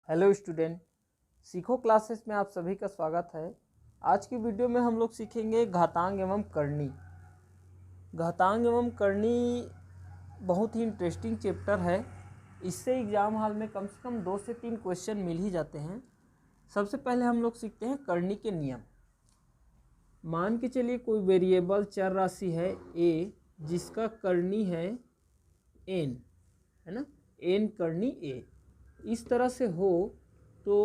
Hello student, सीखो classes में आप सभी का स्वागत है। आज की वीडियो में हम लोग सीखेंगे घातांक एवं करनी। घातांक एवं करनी बहुत ही इंटरेस्टिंग चैप्टर है। इससे एग्ज़ाम हॉल में कम से कम 2 से 3 क्वेश्चन मिल ही जाते हैं। सबसे पहले हम लोग सीखते हैं करनी के नियम। मान के चलिए कोई वेरिएबल चर राशि है a, जिसका करनी है n, है ना, n करनी a। इस तरह से हो तो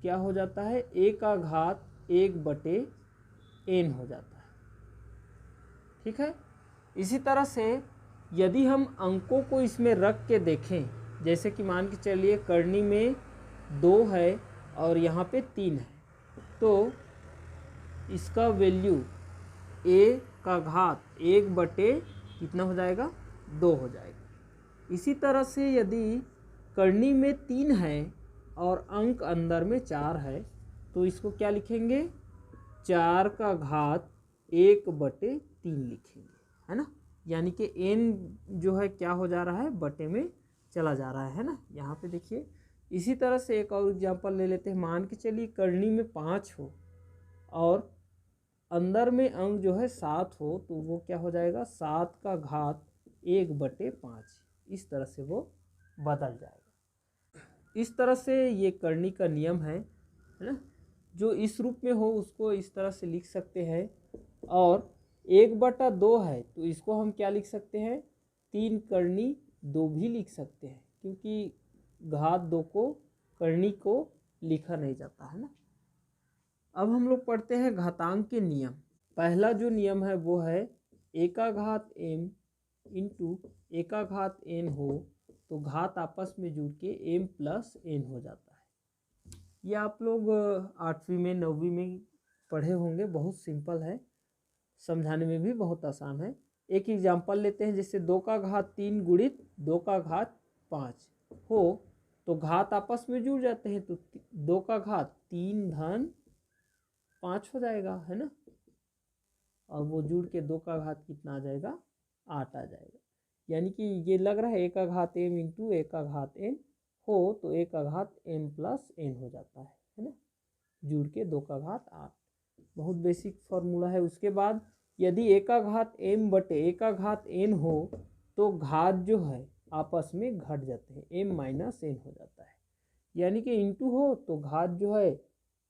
क्या हो जाता है, a का घात 1/n हो जाता है। ठीक है। इसी तरह से यदि हम अंकों को इसमें रख के देखें, जैसे कि मान के चलिए करनी में 2 है और यहाँ पे 3 है, तो इसका वैल्यू a का घात 1/, कितना हो जाएगा, 2 हो जाएगा। इसी तरह से यदि करनी में 3 है और अंक अंदर में 4 है, तो इसको क्या लिखेंगे, 4 का घात 1/3 लिखेंगे, है ना। यानी कि n जो है क्या हो जा रहा है, बटे में चला जा रहा है ना। यहाँ पे देखिए। इसी तरह से एक और एग्जांपल ले लेते हैं। मान के चलिए करनी में 5 हो और अंदर में अंक जो है 7 हो, तो वो क्या हो जाएगा, 7 का घात 1/5। इस तरह से वो बदल जाएगा। इस तरह से ये करनी का नियम है ना। जो इस रूप में हो उसको इस तरह से लिख सकते हैं। और 1/2 है तो इसको हम क्या लिख सकते हैं, 3 करनी 2 भी लिख सकते हैं, क्योंकि घात 2 को करनी को लिखा नहीं जाता है ना। अब हम लोग पढ़ते हैं घातांक के नियम। पहला जो नियम है वो है a का घात m इंटू a का घात n हो तो घात आपस में जुड़ के m प्लस n हो जाता है। ये आप लोग 8वीं में 9वीं में पढ़े होंगे। बहुत सिंपल है, समझाने में भी बहुत आसान है। एक एग्जांपल लेते हैं। जैसे 2 का घात 3 गुणित 2 का घात 5 हो तो घात आपस में जुड़ जाते हैं, तो 2 का घात 3 धन 5 हो जाएगा, है ना। और वो जुड़ के 2 का घात कितना आ जाएगा, 8 आ जाएगा। यानी कि ये लग रहा है a का घात m इंटू a का घात n हो तो a का घात m प्लस n हो जाता है ना। जुड़ के 2 का घात 8, बहुत बेसिक फॉर्मूला है। उसके बाद यदि a का घात m बटे a का घात n हो तो घात जो है आपस में घट जाते हैं, m माइनस n हो जाता है। यानी कि इंटू हो तो घात जो है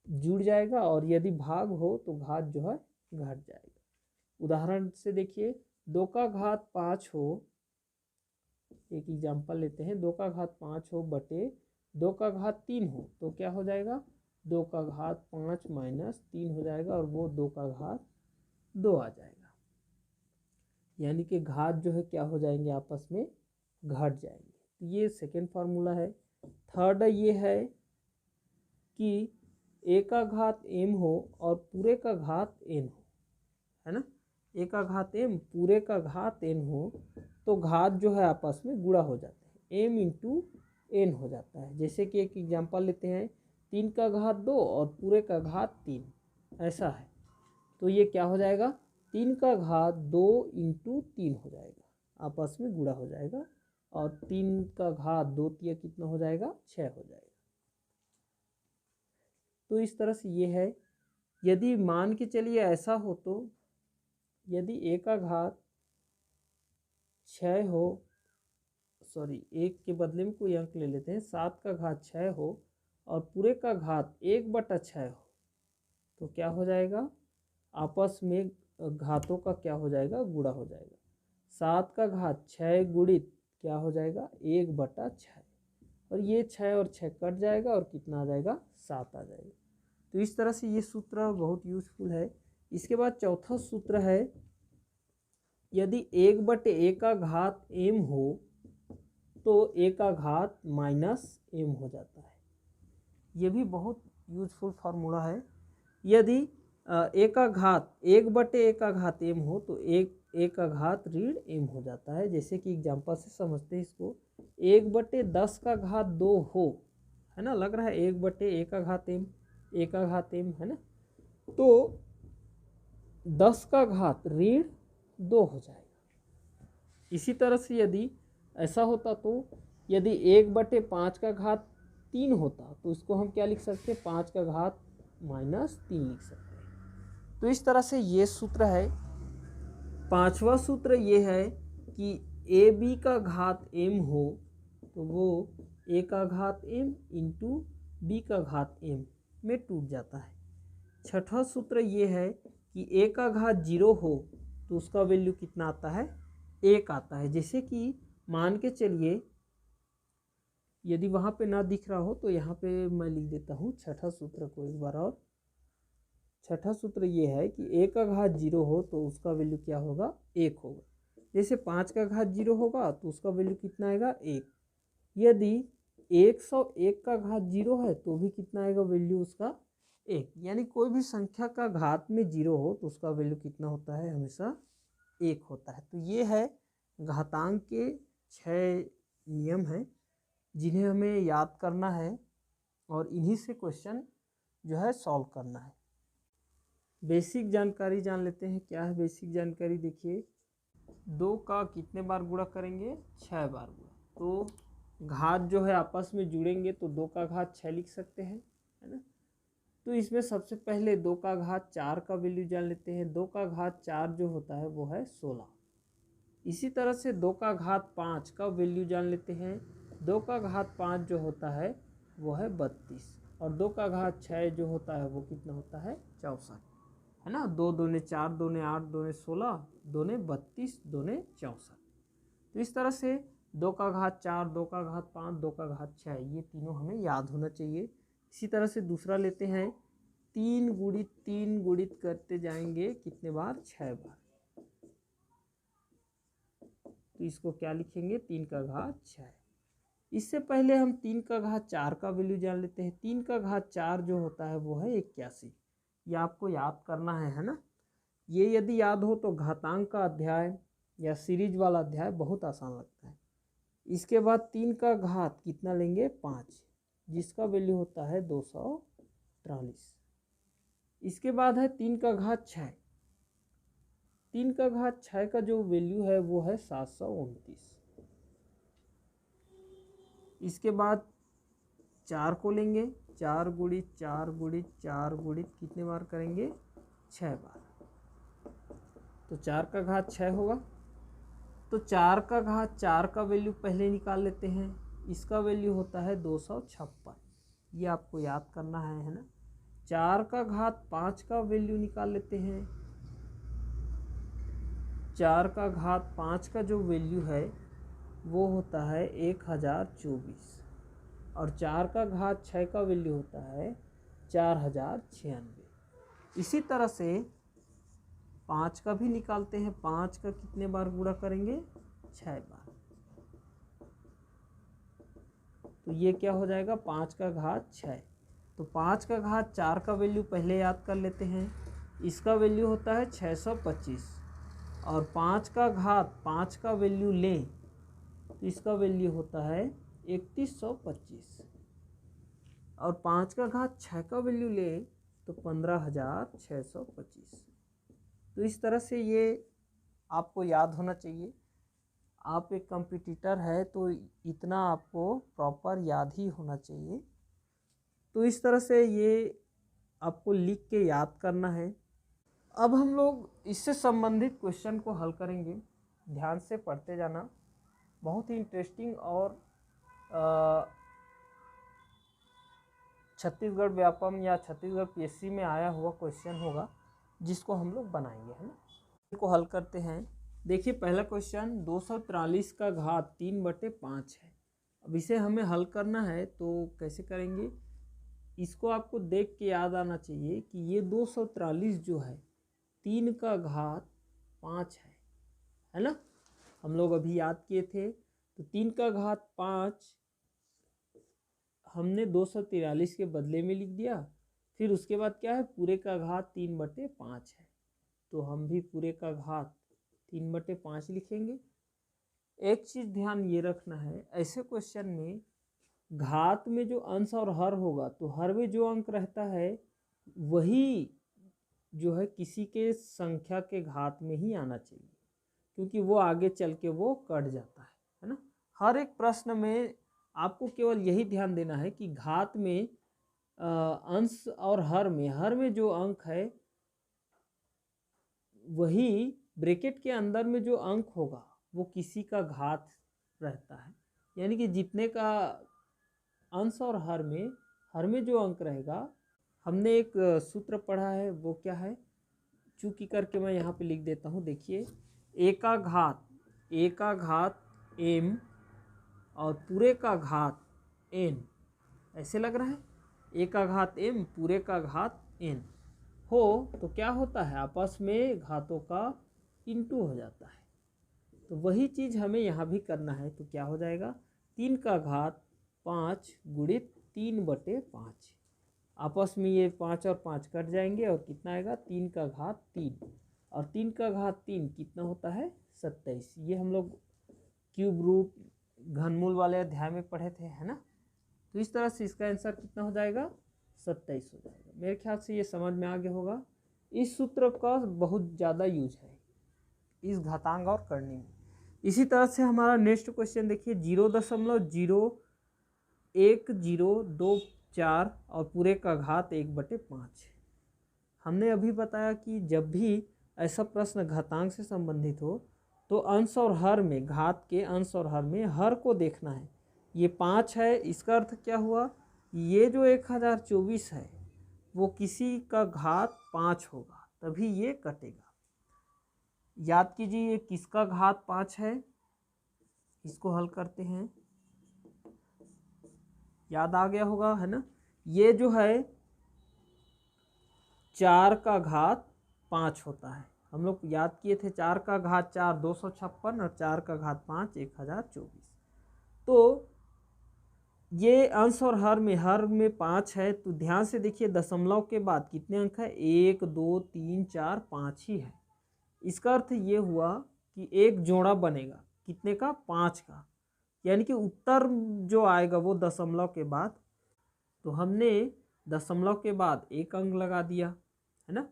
जुड़ जाएगा और यदि भाग हो तो घात जो है घट जाएगा। उदाहरण से देखिए, 2 का घात 5 हो, एक एग्जांपल लेते हैं। 2 का घात 5 हो बटे 2 का घात 3 हो तो क्या हो जाएगा, 2 का घात 5 माइनस 3 हो जाएगा और वो 2 का घात 2 आ जाएगा। यानी कि घात जो है क्या हो जाएंगे, आपस में घट जाएंगे। तो ये सेकेंड फार्मूला है। थर्ड ये है कि a का घात m हो और पूरे का घात n हो, है ना। a का घात m पूरे का घात n हो तो घात जो है आपस में गुणा हो जाते हैं, m इंटू n हो जाता है। जैसे कि एक एग्जांपल लेते हैं, 3 का घात 2 और पूरे का घात 3, ऐसा है। तो ये क्या हो जाएगा, 3 का घात 2 इंटू 3 हो जाएगा, आपस में गुणा हो जाएगा। और 3 का घात 2 तिया कितना हो जाएगा, 6 हो जाएगा। तो इस तरह से ये है। यदि मान के चलिए ऐसा हो तो यदि a का घात 6 हो, सॉरी 1 के बदले में कोई अंक ले लेते हैं, 7 का घात 6 हो और पूरे का घात 1/6 हो तो क्या हो जाएगा, आपस में घातों का क्या हो जाएगा, गुणा हो जाएगा। 7 का घात 6 गुणित क्या हो जाएगा, 1/6, और ये 6 और 6 कट जाएगा और कितना आ जाएगा, 7 आ जाएगा। तो इस तरह से ये सूत्र बहुत यूजफुल है। इसके बाद चौथा सूत्र है, यदि 1/a का घात m हो तो a का घात माइनस m हो जाता है। ये भी बहुत यूजफुल फार्मूला है। यदि a का घात 1/a का घात m हो तो a का घात ऋण m हो जाता है। जैसे कि एग्जांपल से समझते हैं इसको, 1/10 का घात 2 हो, है ना, लग रहा है 1/a का घात m, a का घात m, है ना, तो 10 का घात ऋण 2 हो जाएगा। इसी तरह से यदि ऐसा होता तो यदि 1/5 का घात 3 होता तो इसको हम क्या लिख सकते हैं, 5 का घात -3 लिख सकते हैं। तो इस तरह से ये सूत्र है। पांचवा सूत्र ये है कि ए बी का घात m हो तो वो a का घात m इंटू बी का घात m में टूट जाता है। छठा सूत्र ये है कि a का घात 0 हो तो उसका वैल्यू कितना आता है, 1 आता है। जैसे कि मान के चलिए, यदि वहाँ पे ना दिख रहा हो तो यहाँ पे मैं लिख देता हूँ छठा सूत्र को एक बार और। छठा सूत्र ये है कि a का घात 0 हो तो उसका वैल्यू क्या होगा, 1 होगा। जैसे 5 का घात 0 होगा तो उसका वैल्यू कितना आएगा, 1। यदि 101 का घात 0 है तो भी कितना आएगा वैल्यू उसका, 1। यानी कोई भी संख्या का घात में 0 हो तो उसका वैल्यू कितना होता है, हमेशा 1 होता है। तो ये है घातांक के 6 नियम हैं जिन्हें हमें याद करना है और इन्हीं से क्वेश्चन जो है सॉल्व करना है। बेसिक जानकारी जान लेते हैं। क्या है बेसिक जानकारी, देखिए 2 का कितने बार गुणा करेंगे, 6 बार गुणा। तो घात जो है आपस में जुड़ेंगे तो 2 का घात 6 लिख सकते हैं, है ना। तो इसमें सबसे पहले 2 का घात 4 का वैल्यू जान लेते हैं। 2 का घात 4 जो होता है वो है 16। इसी तरह से 2 का घात 5 का वैल्यू जान लेते हैं। 2 का घात 5 जो होता है वो है 32 और 2 का घात 6 जो होता है वो कितना होता है, 64, है ना। 2 दूने 4, 2 ने 8, 2 ने 16, 2 ने 32, 2 ने 64। तो इस तरह से 2 का घात 4, 2 का घात 5, 2 का घात 6 ये तीनों हमें याद होना चाहिए। इसी तरह से दूसरा लेते हैं, 3 गुणित 3 गुणित करते जाएंगे कितने बार, 6 बार। तो इसको क्या लिखेंगे, 3 का घात 6। इससे पहले हम 3 का घात 4 का वैल्यू जान लेते हैं। 3 का घात 4 जो होता है वो है 81। ये आपको याद करना है ना। ये यदि याद हो तो घातांक का अध्याय या सीरीज वाला अध्याय बहुत आसान लगता है। इसके बाद 3 का घात कितना लेंगे, 5, जिसका वैल्यू होता है 243। इसके बाद है 3 का घात 6। 3 का घात 6 का जो वैल्यू है वो है 729। इसके बाद 4 को लेंगे, 4 गुणित 4 गुणित 4 गुणित कितने बार करेंगे, 6 बार। तो 4 का घात 6 होगा। तो 4 का घात 4 का वैल्यू पहले निकाल लेते हैं। इसका वैल्यू होता है 256। ये आपको याद करना है ना। 4 का घात 5 का वैल्यू निकाल लेते हैं। 4 का घात 5 का जो वैल्यू है वो होता है 1024 और 4 का घात 6 का वैल्यू होता है 4096। इसी तरह से 5 का भी निकालते हैं। 5 का कितने बार गुणा करेंगे, 6 बार। तो ये क्या हो जाएगा, 5 का घात 6। तो 5 का घात 4 का वैल्यू पहले याद कर लेते हैं। इसका वैल्यू होता है 625 और 5 का घात 5 का वैल्यू लें तो इसका वैल्यू होता है 3125 और 5 का घात 6 का वैल्यू लें तो 15625। तो इस तरह से ये आपको याद होना चाहिए। आप एक कंपटीटर है तो इतना आपको प्रॉपर याद ही होना चाहिए। तो इस तरह से ये आपको लिख के याद करना है। अब हम लोग इससे संबंधित क्वेश्चन को हल करेंगे। ध्यान से पढ़ते जाना। बहुत ही इंटरेस्टिंग और छत्तीसगढ़ व्यापम या छत्तीसगढ़ पीएससी में आया हुआ क्वेश्चन होगा जिसको हम लोग बनाएंगे, है ना। इसको हल करते हैं। देखिए पहला क्वेश्चन 243 का घात 3/5 है। अब इसे हमें हल करना है तो कैसे करेंगे, इसको आपको देख के याद आना चाहिए कि ये 243 जो है 3 का घात 5 है ना। हम लोग अभी याद किए थे। तो 3 का घात 5 हमने 243 के बदले में लिख दिया। फिर उसके बाद क्या है, पूरे का घात 3/5 है तो हम भी पूरे का घात 3/5 लिखेंगे। एक चीज़ ध्यान ये रखना है, ऐसे क्वेश्चन में घात में जो अंश और हर होगा तो हर में जो अंक रहता है वही जो है किसी के संख्या के घात में ही आना चाहिए, क्योंकि वो आगे चल के वो कट जाता है ना। हर एक प्रश्न में आपको केवल यही ध्यान देना है कि घात में अंश और हर में जो अंक है वही ब्रैकेट के अंदर में जो अंक होगा वो किसी का घात रहता है। यानी कि जितने का अंश और हर में जो अंक रहेगा, हमने एक सूत्र पढ़ा है, वो क्या है, चूंकि करके मैं यहाँ पे लिख देता हूँ। देखिए, ए का घात m और पूरे का घात n, ऐसे लग रहा है। ए का घात m पूरे का घात n हो तो क्या होता है, आपस में घातों का इंटू हो जाता है। तो वही चीज़ हमें यहाँ भी करना है। तो क्या हो जाएगा, 3 का घात 5 गुणित 3/5। आपस में ये 5 और 5 कट जाएंगे और कितना आएगा, 3 का घात 3, और 3 का घात 3 कितना होता है, 27। ये हम लोग क्यूब रूट घनमूल वाले अध्याय में पढ़े थे, है ना। तो इस तरह से इसका आंसर कितना हो जाएगा, 27 हो जाएगा। मेरे ख्याल से ये समझ में आ गया होगा। इस सूत्र का बहुत ज़्यादा यूज है इस घातांक और करनी में। इसी तरह से हमारा नेक्स्ट क्वेश्चन देखिए, 0.01024 और पूरे का घात 1/5। हमने अभी बताया कि जब भी ऐसा प्रश्न घातांक से संबंधित हो तो अंश और हर में, घात के अंश और हर में हर को देखना है। ये 5 है, इसका अर्थ क्या हुआ, ये जो 1024 है वो किसी का घात 5 होगा, तभी ये कटेगा। याद कीजिए ये किसका घात 5 है, इसको हल करते हैं, याद आ गया होगा, है ना। ये जो है 4 का घात 5 होता है। हम लोग याद किए थे 4 का घात 4 256 और 4 का घात 5 1024। तो ये अंश और हर में 5 है। तो ध्यान से देखिए, दशमलव के बाद कितने अंक है, 1 2 3 4 5 ही है। इसका अर्थ ये हुआ कि एक जोड़ा बनेगा कितने का, 5 का, यानी कि उत्तर जो आएगा वो दशमलव के बाद। तो हमने दशमलव के बाद एक अंक लगा दिया, है ना,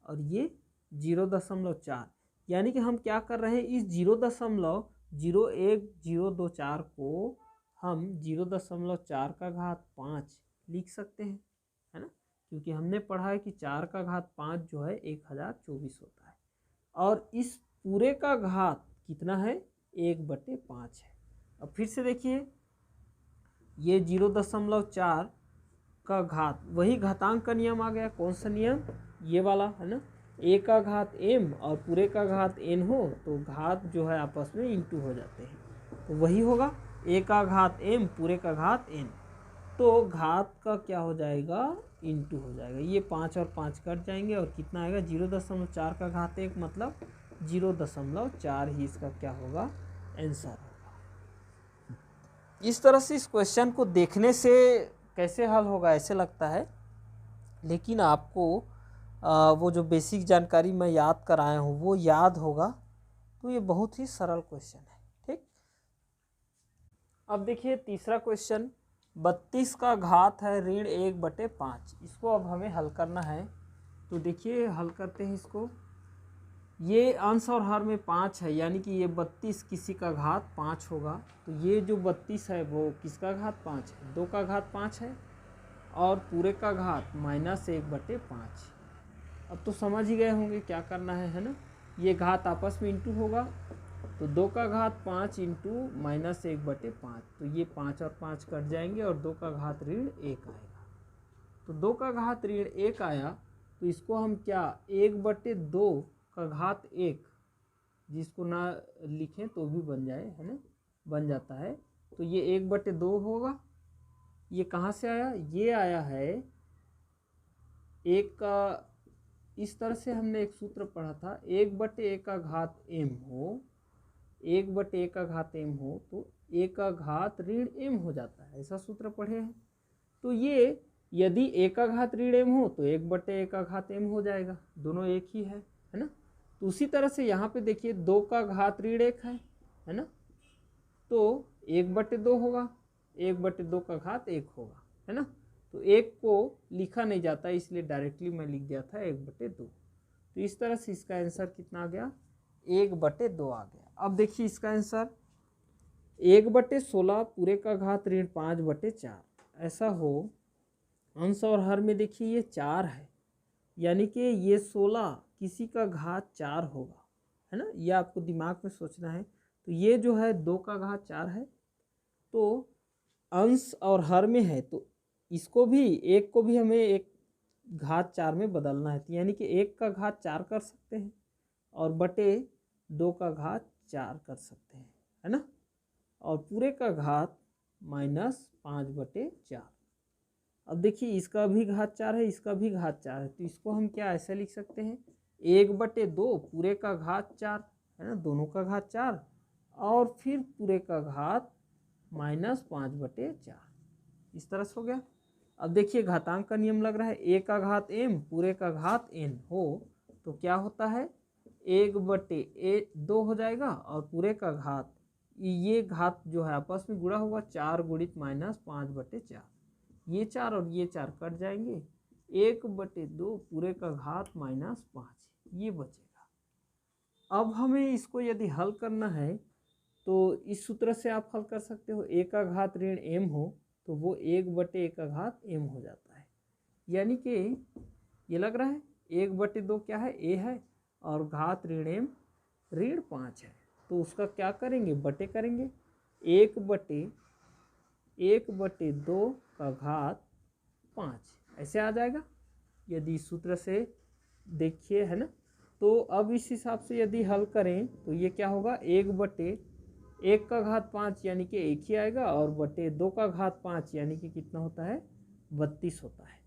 और ये 0.4, यानी कि हम क्या कर रहे हैं, इस 0.01024 को हम 0.4 का घात 5 लिख सकते हैं, है ना, क्योंकि हमने पढ़ा है कि 4 का घात 5 जो है 1024 होता है, और इस पूरे का घात कितना है, 1/5 है। अब फिर से देखिए, ये 0.4 का घात, वही घातांक का नियम आ गया। कौन सा नियम, ये वाला, है ना। ए का घात m और पूरे का घात n हो तो घात जो है आपस में इंटू हो जाते हैं, तो वही होगा ए का घात m पूरे का घात n। तो घात का क्या हो जाएगा, इंटू हो जाएगा। ये 5 और 5 कट जाएंगे और कितना आएगा, 0.4 का घात 1 मतलब 0.4 ही इसका क्या होगा, आंसर होगा। इस तरह से इस क्वेश्चन को देखने से कैसे हल होगा ऐसे लगता है, लेकिन आपको वो जो बेसिक जानकारी मैं याद कराया हूँ वो याद होगा, तो ये बहुत ही सरल क्वेश्चन है। ठीक, अब देखिए तीसरा क्वेश्चन, 32 का घात है ऋण 1/5। इसको अब हमें हल करना है। तो देखिए हल करते हैं इसको। ये अंश और हर में 5 है, यानी कि ये 32 किसी का घात 5 होगा। तो ये जो 32 है वो किसका घात 5 है, 2 का घात 5 है, और पूरे का घात -1/5। अब तो समझ ही गए होंगे क्या करना है ना। ये घात आपस में इंटू होगा, तो 2 का घात 5 इंटू -1/5, तो ये 5 और 5 कट जाएंगे और 2 का घात ऋण 1 आएगा। तो 2 का घात ऋण 1 आया, तो इसको हम क्या, 1/2 का घात 1, जिसको ना लिखें तो भी बन जाए, है ना, बन जाता है। तो ये 1/2 होगा। ये कहाँ से आया, ये आया है एक का, इस तरह से हमने एक सूत्र पढ़ा था, 1/a का घात m हो, 1/a का घात m हो तो a का घात ऋण m हो जाता है, ऐसा सूत्र पढ़े हैं। तो ये यदि a का घात ऋण m हो तो 1/a का घात m हो जाएगा, दोनों एक ही है ना। तो उसी तरह से यहाँ पे देखिए 2 का घात ऋण 1 है ना, तो 1/2 होगा, 1/2 का घात 1 होगा, है ना। तो 1 को लिखा नहीं जाता, इसलिए डायरेक्टली मैं लिख दिया था 1/2। तो इस तरह से इसका आंसर कितना आ गया, 1/2 आ गया। अब देखिए इसका आंसर, 1/16 पूरे का घात ऋण 5/4 ऐसा हो। अंश और हर में देखिए ये 4 है, यानी कि ये 16 किसी का घात 4 होगा, है ना। ये आपको दिमाग में सोचना है। तो ये जो है 2 का घात 4 है, तो अंश और हर में है, तो इसको भी, एक को भी हमें एक घात 4 में बदलना है, तो यानी कि 1 का घात 4 कर सकते हैं और बटे 2 का घात 4 कर सकते हैं, है ना। और पूरे का घात -5/4। अब देखिए इसका भी घात 4 है, इसका भी घात 4 है, तो इसको हम क्या ऐसे लिख सकते हैं, 1/2 पूरे का घात 4, है ना, दोनों का घात 4 और फिर पूरे का घात -5/4, इस तरह से हो गया। अब देखिए घातांक का नियम लग रहा है, a का घात m पूरे का घात n हो तो क्या होता है, 1/2 हो जाएगा और पूरे का घात, ये घात जो है आपस में गुणा होगा, 4 गुणित -5/4, ये 4 और ये 4 कट जाएंगे, 1/2 पूरे का घात -5 ये बचेगा। अब हमें इसको यदि हल करना है तो इस सूत्र से आप हल कर सकते हो, a का घात ऋण m हो तो वो 1/a का घात m हो जाता है, यानी कि ये लग रहा है 1/2 क्या है, a है और घात ऋण m ऋण 5 है, तो उसका क्या करेंगे, बटे करेंगे, 1/2 का घात 5 ऐसे आ जाएगा यदि इस सूत्र से देखिए, है ना। तो अब इस हिसाब से यदि हल करें तो ये क्या होगा, 1/1 का घात 5 यानी कि 1 ही आएगा और बटे 2 का घात 5 यानी कि कितना होता है, 32 होता है।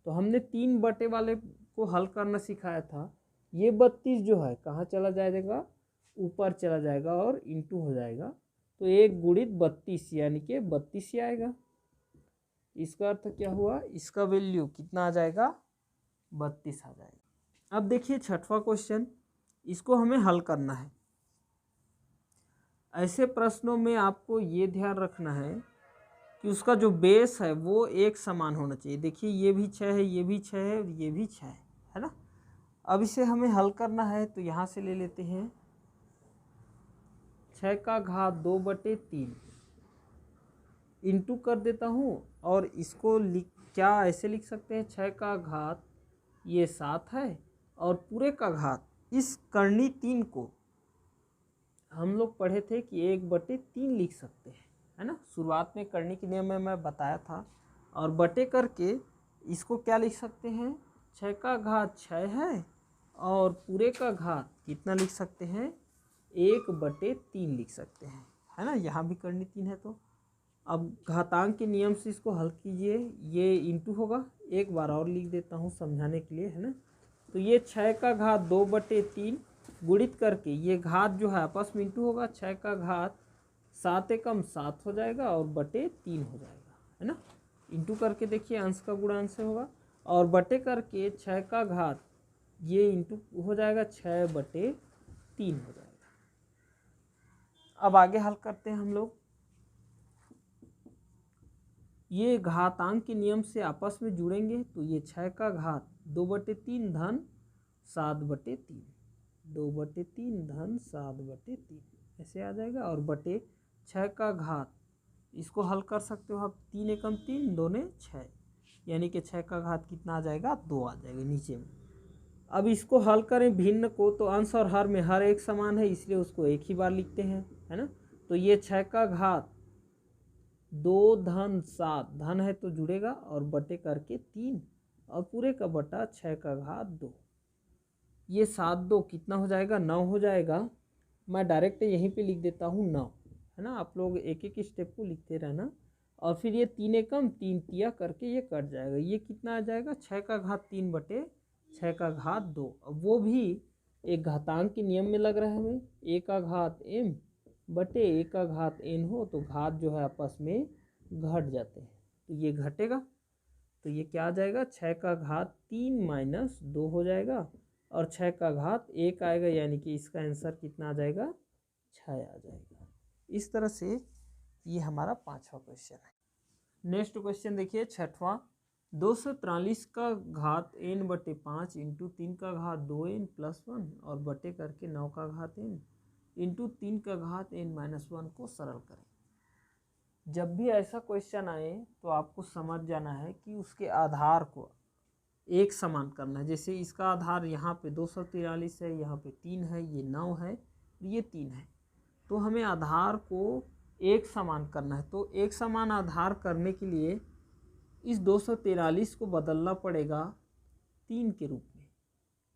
तो हमने 3 बटे वाले को हल करना सिखाया था, ये 32 जो है कहाँ चला जाएगा, ऊपर चला जाएगा और इंटू हो जाएगा, तो 1 गुणित 32 यानी कि 32 ही आएगा। इसका अर्थ क्या हुआ, इसका वैल्यू कितना आ जाएगा, 32 आ जाएगा। अब देखिए छठवां क्वेश्चन, इसको हमें हल करना है। ऐसे प्रश्नों में आपको ये ध्यान रखना है कि उसका जो बेस है वो एक समान होना चाहिए। देखिए ये भी 6 है, ये भी 6 है और ये भी 6 है ना। अब इसे हमें हल करना है तो यहाँ से ले लेते हैं 6 का घात 2/3 इंटू कर देता हूँ और इसको क्या ऐसे लिख सकते हैं, 6 का घात ये 7 है और पूरे का घात, इस करनी 3 को हम लोग पढ़े थे कि 1/3 लिख सकते हैं, है ना। शुरुआत में करनी के नियम में मैं बताया था, और बटे करके इसको क्या लिख सकते हैं, 6 का घात 6 है और पूरे का घात कितना लिख सकते हैं, 1/3 लिख सकते हैं, है ना। यहाँ भी करनी 3 है, तो अब घातांक के नियम से इसको हल कीजिए, ये इंटू होगा, एक बार और लिख देता हूँ समझाने के लिए, है ना। तो ये 6 का घात 2/3 गुणित करके ये घात जो है आपस में इंटू होगा, 6 का घात 7 एकम 7 हो जाएगा और बटे 3 हो जाएगा, है ना। इंटू करके देखिए अंश का गुणा अंश से होगा और बटे करके 6 का घात ये इंटू हो जाएगा, 6/3 हो जाएगा। अब आगे हल करते हैं हम लोग। ये घातांक के नियम से आपस में जुड़ेंगे तो ये 6 का घात 2/3 धन 7/3, 2/3 धन 7/3 ऐसे आ जाएगा और बटे 6 का घात, इसको हल कर सकते हो आप, 3 एकम 3 2 6 यानी कि 6 का घात कितना आ जाएगा, 2 आ जाएगा नीचे में। अब इसको हल करें भिन्न को, तो अंश और हर में हर एक समान है इसलिए उसको एक ही बार लिखते हैं, है ना। तो ये 6 का घात 2 धन 7, धन है तो जुड़ेगा और बटे करके 3 और पूरे का बटा 6 का घात 2, ये 7 2 कितना हो जाएगा, 9 हो जाएगा। मैं डायरेक्ट यहीं पे लिख देता हूँ 9, है ना। आप लोग एक एक स्टेप को लिखते रहना और फिर ये 3 एकम 3 तिया करके ये कट जाएगा, ये कितना आ जाएगा, 6 का घात 3 बटे 6 का घात 2। अब वो भी एक घातांक के नियम में लग रहा है हमें, a का घात m बटे a का घात n हो तो घात जो है आपस में घट जाते हैं, तो ये घटेगा, तो ये क्या आ जाएगा, 6 का घात 3 माइनस 2 हो जाएगा और 6 का घात 1 आएगा, यानी कि इसका आंसर कितना आ जाएगा, 6 आ जाएगा। इस तरह से ये हमारा 5वां क्वेश्चन है। नेक्स्ट क्वेश्चन देखिए छठवां, 243 का घात n/5 इंटू 3 का घात 2n + 1 और बटे करके 9 का घात n, इंटू 3 का घात n-1 को सरल करें। जब भी ऐसा क्वेश्चन आए तो आपको समझ जाना है कि उसके आधार को एक समान करना है। जैसे इसका आधार यहाँ पे 243 है, यहाँ पे 3 है, ये 9 है, ये 3 है, तो हमें आधार को एक समान करना है। तो एक समान आधार करने के लिए इस 243 को बदलना पड़ेगा 3 के रूप में।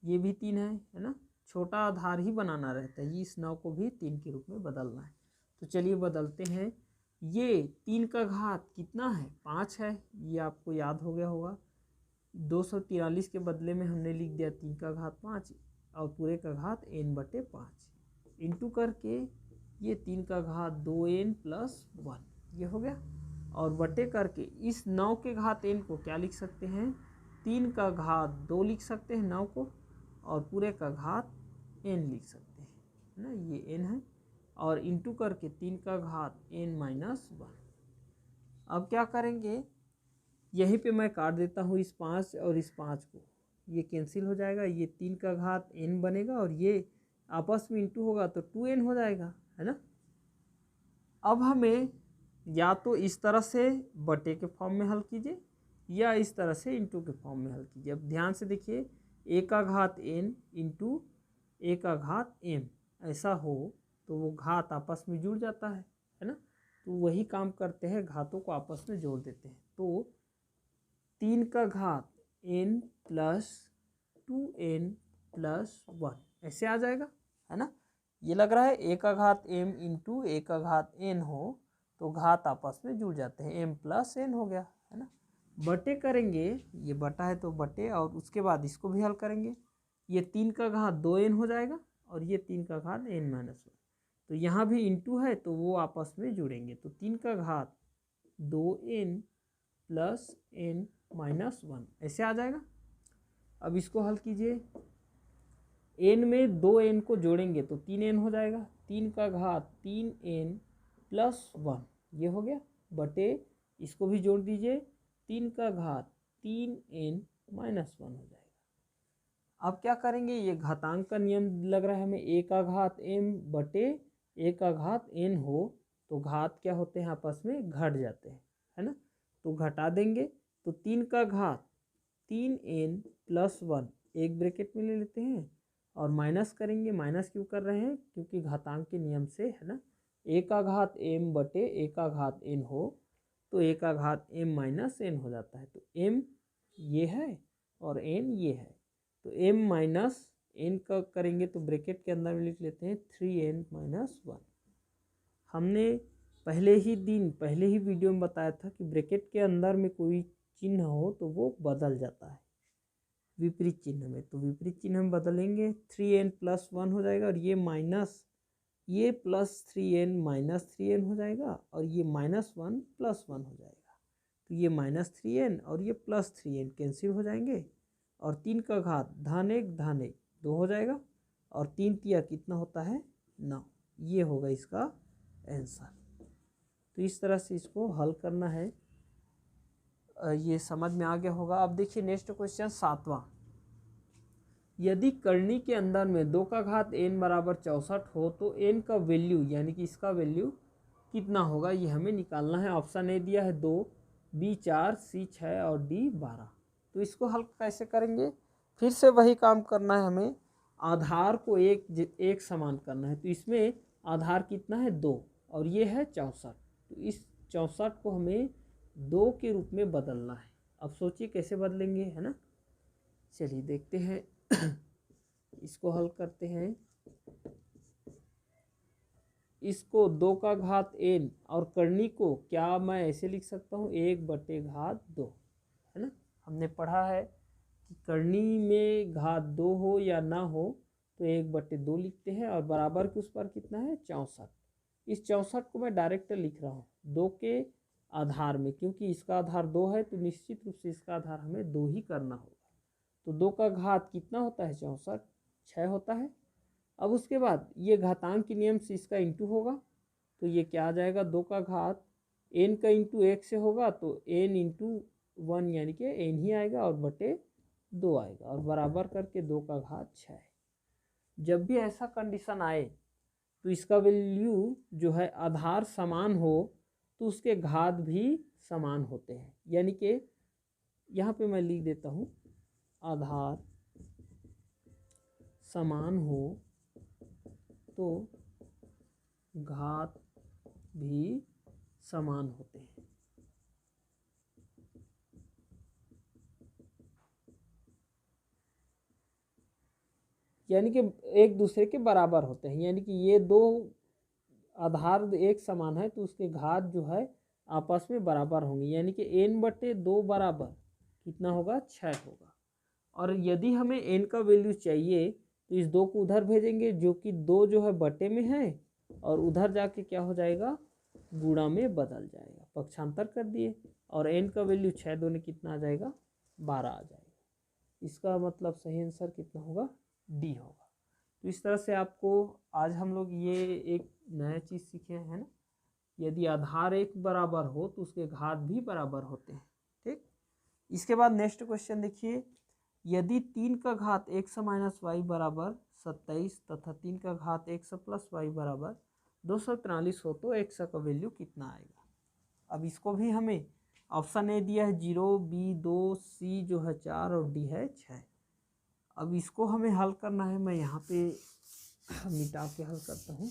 ये भी 3 है ना, छोटा आधार ही बनाना रहता है, इस 9 को भी 3 के रूप में बदलना है। तो चलिए बदलते हैं। ये 3 का घात कितना है, 5 है, ये आपको याद हो गया होगा। 243 के बदले में हमने लिख दिया 3 का घात 5 और पूरे का घात n/5 इंटू करके ये 3 का घात 2n+1 ये हो गया, और बटे करके इस 9 के घात n को क्या लिख सकते हैं, 3 का घात 2 लिख सकते हैं 9 को, और पूरे का घात n लिख सकते हैं, है ना, ये n है, और इंटू करके 3 का घात n-1। अब क्या करेंगे, यहीं पे मैं काट देता हूँ इस 5 और इस 5 को, ये कैंसिल हो जाएगा, ये 3 का घात n बनेगा और ये आपस में इंटू होगा तो 2n हो जाएगा, है ना। अब हमें या तो इस तरह से बटे के फॉर्म में हल कीजिए या इस तरह से इंटू के फॉर्म में हल कीजिए। अब ध्यान से देखिए, a का घात n इंटू a का घात m ऐसा हो तो वो घात आपस में जुड़ जाता है ना। तो वही काम करते हैं, घातों को आपस में जोड़ देते हैं। तो 3 का घात n+2n+1 ऐसे आ जाएगा, है ना। ये लग रहा है a का घात m इंटू a का घात n हो तो घात आपस में जुड़ जाते हैं, m+n हो गया, है ना। बटे करेंगे, ये बटा है तो बटे, और उसके बाद इसको भी हल करेंगे। ये 3 का घात 2n हो जाएगा और ये 3 का घात n-1, तो यहाँ भी इंटू है तो वो आपस में जुड़ेंगे, तो 3 का घात 2n+n-1 ऐसे आ जाएगा। अब इसको हल कीजिए, n में 2n को जोड़ेंगे तो 3n हो जाएगा, 3 का घात 3n+1 ये हो गया, बटे इसको भी जोड़ दीजिए, 3 का घात 3n-1 हो जाएगा। अब क्या करेंगे, ये घातांक का नियम लग रहा है हमें, a का घात m बटे a का घात n हो तो घात क्या होते हैं, आपस में घट जाते हैं, है ना। तो घटा देंगे, तो 3 का घात 3n+1 एक ब्रैकेट में ले लेते हैं और माइनस करेंगे। माइनस क्यों कर रहे हैं, क्योंकि घातांक के नियम से, है ना। a का घात m बटे a का घात n हो तो a का घात m-n हो जाता है। तो m ये है और n ये है, तो m-n का करेंगे तो ब्रैकेट के अंदर में लिख लेते हैं 3n-1। हमने पहले ही वीडियो में बताया था कि ब्रैकेट के अंदर में कोई चिन्ह हो तो वो बदल जाता है विपरीत चिन्ह में, तो विपरीत चिन्ह में बदलेंगे, 3n+1 हो जाएगा और ये माइनस, ये +3n-3n हो जाएगा और ये -1+1 हो जाएगा, तो ये -3n और ये +3n कैंसिल हो जाएंगे, और 3 का घात धन 1 2 हो जाएगा, और 3 तिया कितना होता है 9, ये होगा इसका आंसर। तो इस तरह से इसको हल करना है, ये समझ में आ गया होगा। अब देखिए नेक्स्ट क्वेश्चन 7वां, यदि करनी के अंदर में 2 का घात n बराबर 64 हो तो n का वैल्यू यानी कि इसका वैल्यू कितना होगा, ये हमें निकालना है। ऑप्शन ए दिया है 2, बी 4, सी 6 और डी 12। तो इसको हल कैसे करेंगे, फिर से वही काम करना है हमें, आधार को एक समान करना है। तो इसमें आधार कितना है 2 और ये है 64, तो इस 64 को हमें 2 के रूप में बदलना है। अब सोचिए कैसे बदलेंगे, है ना। चलिए देखते हैं इसको हल करते हैं। इसको 2 का घात n और करनी को क्या मैं ऐसे लिख सकता हूँ 1/2, है ना। हमने पढ़ा है कि करनी में घात 2 हो या ना हो तो 1/2 लिखते हैं, और बराबर के उस पर कितना है 64। इस 64 को मैं डायरेक्ट लिख रहा हूँ 2 के आधार में, क्योंकि इसका आधार 2 है तो निश्चित रूप से इसका आधार हमें 2 ही करना होगा। तो 2 का घात कितना होता है 64, 6 होता है। अब उसके बाद ये घातांक के नियम से इसका इंटू होगा, तो ये क्या आ जाएगा, 2 का घात n का इंटू 1 से होगा तो n इंटू 1 यानी कि n ही आएगा और बटे 2 आएगा, और बराबर करके 2 का घात 6। जब भी ऐसा कंडीशन आए तो इसका वैल्यू जो है आधार समान हो तो उसके घात भी समान होते हैं। यानी कि यहाँ पे मैं लिख देता हूँ, आधार समान हो तो घात भी समान होते हैं। यानी कि एक दूसरे के बराबर होते हैं, यानी कि ये दो आधार एक समान है तो उसके घात जो है आपस में बराबर होंगे, यानी कि n/2 बराबर कितना होगा, 6 होगा। और यदि हमें n का वैल्यू चाहिए तो इस 2 को उधर भेजेंगे, जो कि 2 जो है बटे में है, और उधर जाके क्या हो जाएगा, गुणा में बदल जाएगा, पक्षांतर कर दिए, और n का वैल्यू 6 दूनी कितना आ जाएगा, 12 आ जाएगा। इसका मतलब सही आंसर कितना होगा, डी होगा। तो इस तरह से आपको आज हम लोग ये एक नया चीज़ सीखे हैं ना, यदि आधार एक बराबर हो तो उसके घात भी बराबर होते हैं। ठीक, इसके बाद नेक्स्ट क्वेश्चन देखिए, यदि 3 का घात x माइनस वाई बराबर 27 तथा 3 का घात x प्लस वाई बराबर 243 हो तो x का वैल्यू कितना आएगा। अब इसको भी हमें ऑप्शन ए दिया है 0, बी 2, सी जो है 4 और डी है 6। अब इसको हमें हल करना है, मैं यहाँ पे मिटा के हल करता हूँ।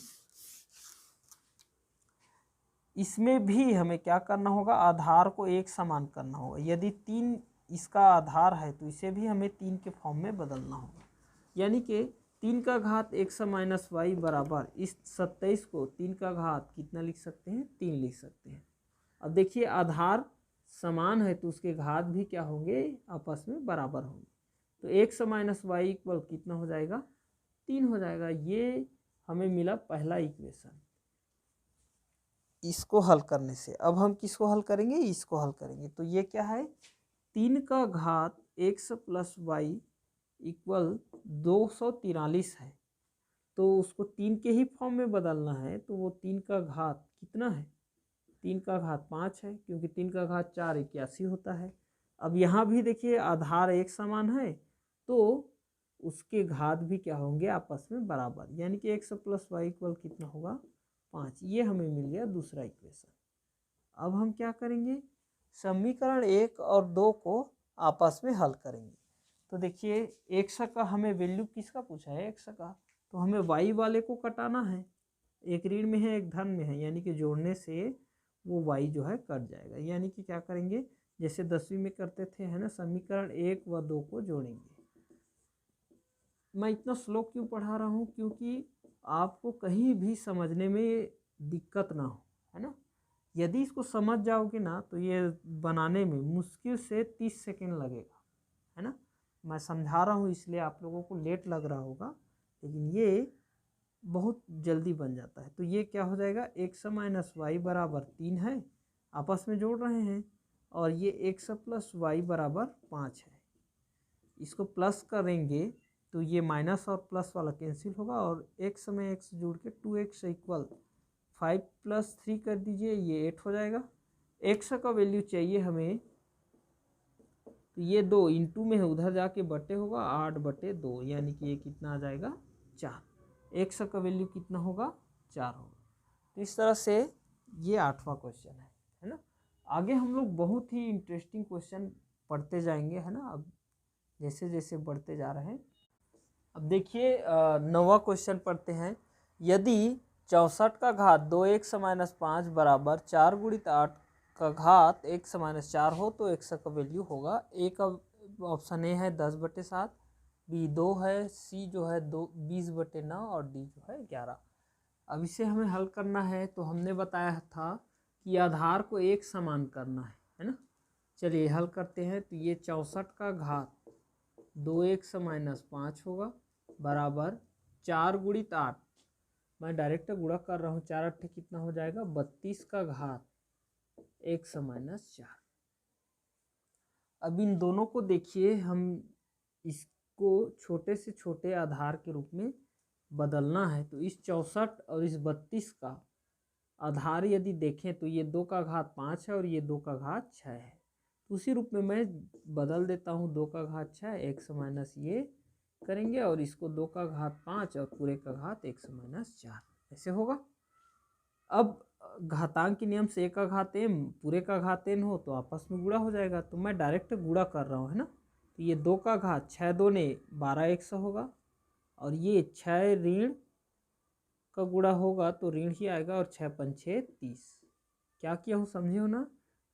इसमें भी हमें क्या करना होगा, आधार को एक समान करना होगा। यदि 3 इसका आधार है तो इसे भी हमें 3 के फॉर्म में बदलना होगा, यानी कि 3 का घात x माइनस वाई बराबर इस 27 को 3 का घात कितना लिख सकते हैं, 3 लिख सकते हैं। अब देखिए आधार समान है तो उसके घात भी क्या होंगे, आपस में बराबर होंगे। तो x माइनस वाई इक्वल कितना हो जाएगा, 3 हो जाएगा। ये हमें मिला पहला इक्वेशन। इसको हल करने से अब हम किसको हल करेंगे, इसको हल करेंगे। तो ये क्या है, 3 का घात x प्लस वाई इक्वल 243 है, तो उसको 3 के ही फॉर्म में बदलना है। तो वो 3 का घात कितना है, 3 का घात 5 है, क्योंकि 3 का घात 4 81 होता है। अब यहाँ भी देखिए आधार एक समान है तो उसके घात भी क्या होंगे, आपस में बराबर, यानी कि x प्लस वाई इक्वल कितना होगा, 5। ये हमें मिल गया दूसरा इक्वेशन। अब हम क्या करेंगे, समीकरण 1 और 2 को आपस में हल करेंगे। तो देखिए x का हमें वैल्यू किसका पूछा है, x का, तो हमें y वाले को कटाना है। एक ऋण में है एक धन में है, यानी कि जोड़ने से वो y जो है कट जाएगा। यानी कि क्या करेंगे, जैसे 10वीं में करते थे, है ना, समीकरण 1 व 2 को जोड़ेंगे। मैं इतना स्लो क्यों पढ़ा रहा हूँ, क्योंकि आपको कहीं भी समझने में दिक्कत ना हो, है ना। यदि इसको समझ जाओगे ना तो ये बनाने में मुश्किल से 30 सेकेंड लगेगा, है ना। मैं समझा रहा हूँ इसलिए आप लोगों को लेट लग रहा होगा, लेकिन ये बहुत जल्दी बन जाता है। तो ये क्या हो जाएगा, x माइनस वाई बराबर 3 है, आपस में जोड़ रहे हैं, और ये x प्लस वाई बराबर 5 है। इसको प्लस करेंगे तो ये माइनस और प्लस वाला कैंसिल होगा, और x में x जोड़ के 2x इक्वल 5 + 3 कर दीजिए, ये 8 हो जाएगा। x का वैल्यू चाहिए हमें, तो ये 2 इंटू में है, उधर जाके बटे होगा, 8/2, यानी कि ये कितना आ जाएगा, 4। x का वैल्यू कितना होगा, 4 होगा। तो इस तरह से ये 8वां क्वेश्चन है ना। आगे हम लोग बहुत ही इंटरेस्टिंग क्वेश्चन पढ़ते जाएंगे, है ना, अब जैसे जैसे बढ़ते जा रहे हैं। अब देखिए 9वां क्वेश्चन पढ़ते हैं, यदि 64 का घात 2x माइनस 5 बराबर 4 × 8 का घात x माइनस 4 हो तो x का वैल्यू होगा। ए का ऑप्शन ए है 10/7, बी 2 है, सी जो है 20/9 और डी जो है 11। अब इसे हमें हल करना है, तो हमने बताया था कि आधार को एक समान करना है ना। चलिए हल करते हैं। तो ये 64 का घात 2x माइनस 5 होगा बराबर 4 × 8, मैं डायरेक्ट गुणा कर रहा हूँ, 4 8 कितना हो जाएगा, 32 का घात x माइनस 4। अब इन दोनों को देखिए, हम इसको छोटे से छोटे आधार के रूप में बदलना है। तो इस 64 और इस 32 का आधार यदि देखें तो ये 2 का घात 5 है और ये 2 का घात 6 है। उसी रूप में मैं बदल देता हूँ, 2 का घात 6 x माइनस ये करेंगे, और इसको 2 का घात 5 और पूरे का घात x माइनस 4। ऐसे होगा। अब घातांक के नियम से 1 का घात m पूरे का घात n हो तो आपस में गुणा हो जाएगा, तो मैं डायरेक्ट गुणा कर रहा हूँ, है ना। तो ये 2 का घात 6 दूने 12x होगा, और ये 6 ऋण का गुणा होगा तो ऋण ही आएगा, और 6 पंचे 30। क्या किया हूँ समझे हो ना,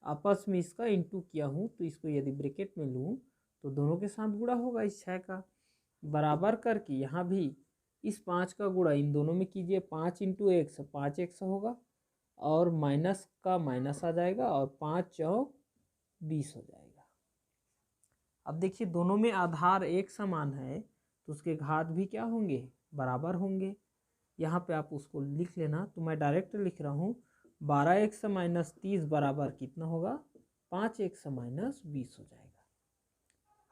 आपस में इसका इंटू किया हूँ, तो इसको यदि ब्रैकेट में लूँ तो दोनों के साथ गुणा होगा इस 6 का, बराबर करके यहाँ भी इस 5 का गुणा इन दोनों में कीजिए, 5 इंटू एक्स 5x होगा, और माइनस का माइनस आ जाएगा, और 5 चौक 20 हो जाएगा। अब देखिए दोनों में आधार एक समान है तो उसके घात भी क्या होंगे, बराबर होंगे। यहाँ पे आप उसको लिख लेना, तो मैं डायरेक्ट लिख रहा हूँ 12x माइनस 30 बराबर कितना होगा, 5x माइनस 20 हो जाएगा।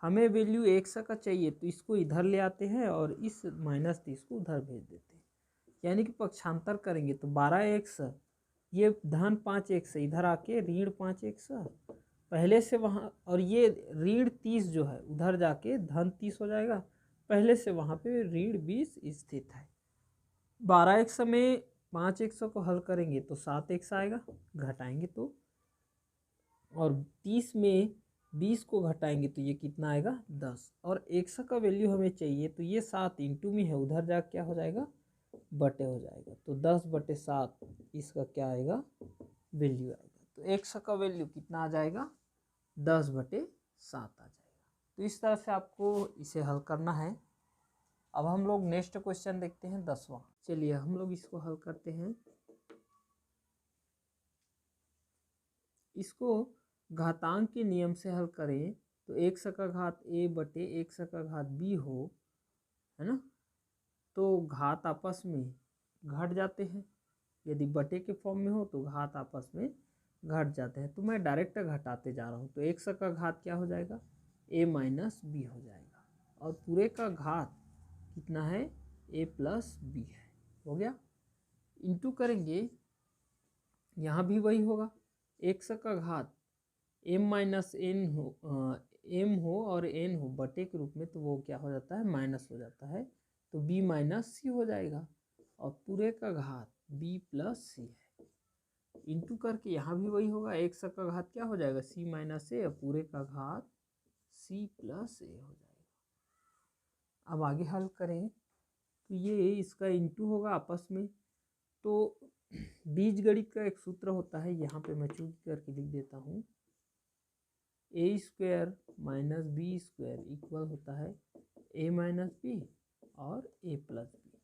हमें वैल्यू x का चाहिए तो इसको इधर ले आते हैं और इस माइनस 30 को उधर भेज देते हैं, यानी कि पक्षांतर करेंगे तो 12x ये धन 5x इधर आके ऋण 5x पहले से वहाँ, और ये ऋण 30 जो है उधर जाके धन 30 हो जाएगा, पहले से वहाँ पे ऋण 20 स्थित है। 12x में 5x को हल करेंगे तो 7x आएगा, घटाएंगे तो, और 30 में 20 को घटाएंगे तो ये कितना आएगा 10, और x का वैल्यू हमें चाहिए तो ये 7 इंटू में है, उधर जा क्या हो जाएगा, बटे हो जाएगा, तो 10/7 इसका क्या आएगा, वैल्यू आएगा। तो x का वैल्यू कितना आ जाएगा, 10/7 आ जाएगा। तो इस तरह से आपको इसे हल करना है। अब हम लोग नेक्स्ट क्वेश्चन देखते हैं 10वां। चलिए हम लोग इसको हल करते हैं। इसको घातांक के नियम से हल करें तो x का घात a बटे x का घात b हो, है ना, तो घात आपस में घट जाते हैं, यदि बटे के फॉर्म में हो तो घात आपस में घट जाते हैं, तो मैं डायरेक्ट घटाते जा रहा हूँ, तो x का घात क्या हो जाएगा, a माइनस बी हो जाएगा, और पूरे का घात कितना है, a प्लस बी है, हो गया। इंटू करेंगे, यहाँ भी वही होगा, x का घात m माइनस एन हो, m हो और n हो बटे के रूप में, तो वो क्या हो जाता है, माइनस हो जाता है, तो b माइनस सी हो जाएगा, और पूरे का घात b प्लस सी है। इंटू करके यहाँ भी वही होगा, x का घात क्या हो जाएगा, c माइनस ए, और पूरे का घात c प्लस ए हो जाएगा। अब आगे हल करें तो ये इसका इंटू होगा आपस में, तो बीजगणित का एक सूत्र होता है, यहाँ पे मैं चूक करके लिख देता हूँ, a² माइनस b² इक्वल होता है a माइनस बी और a प्लस बी,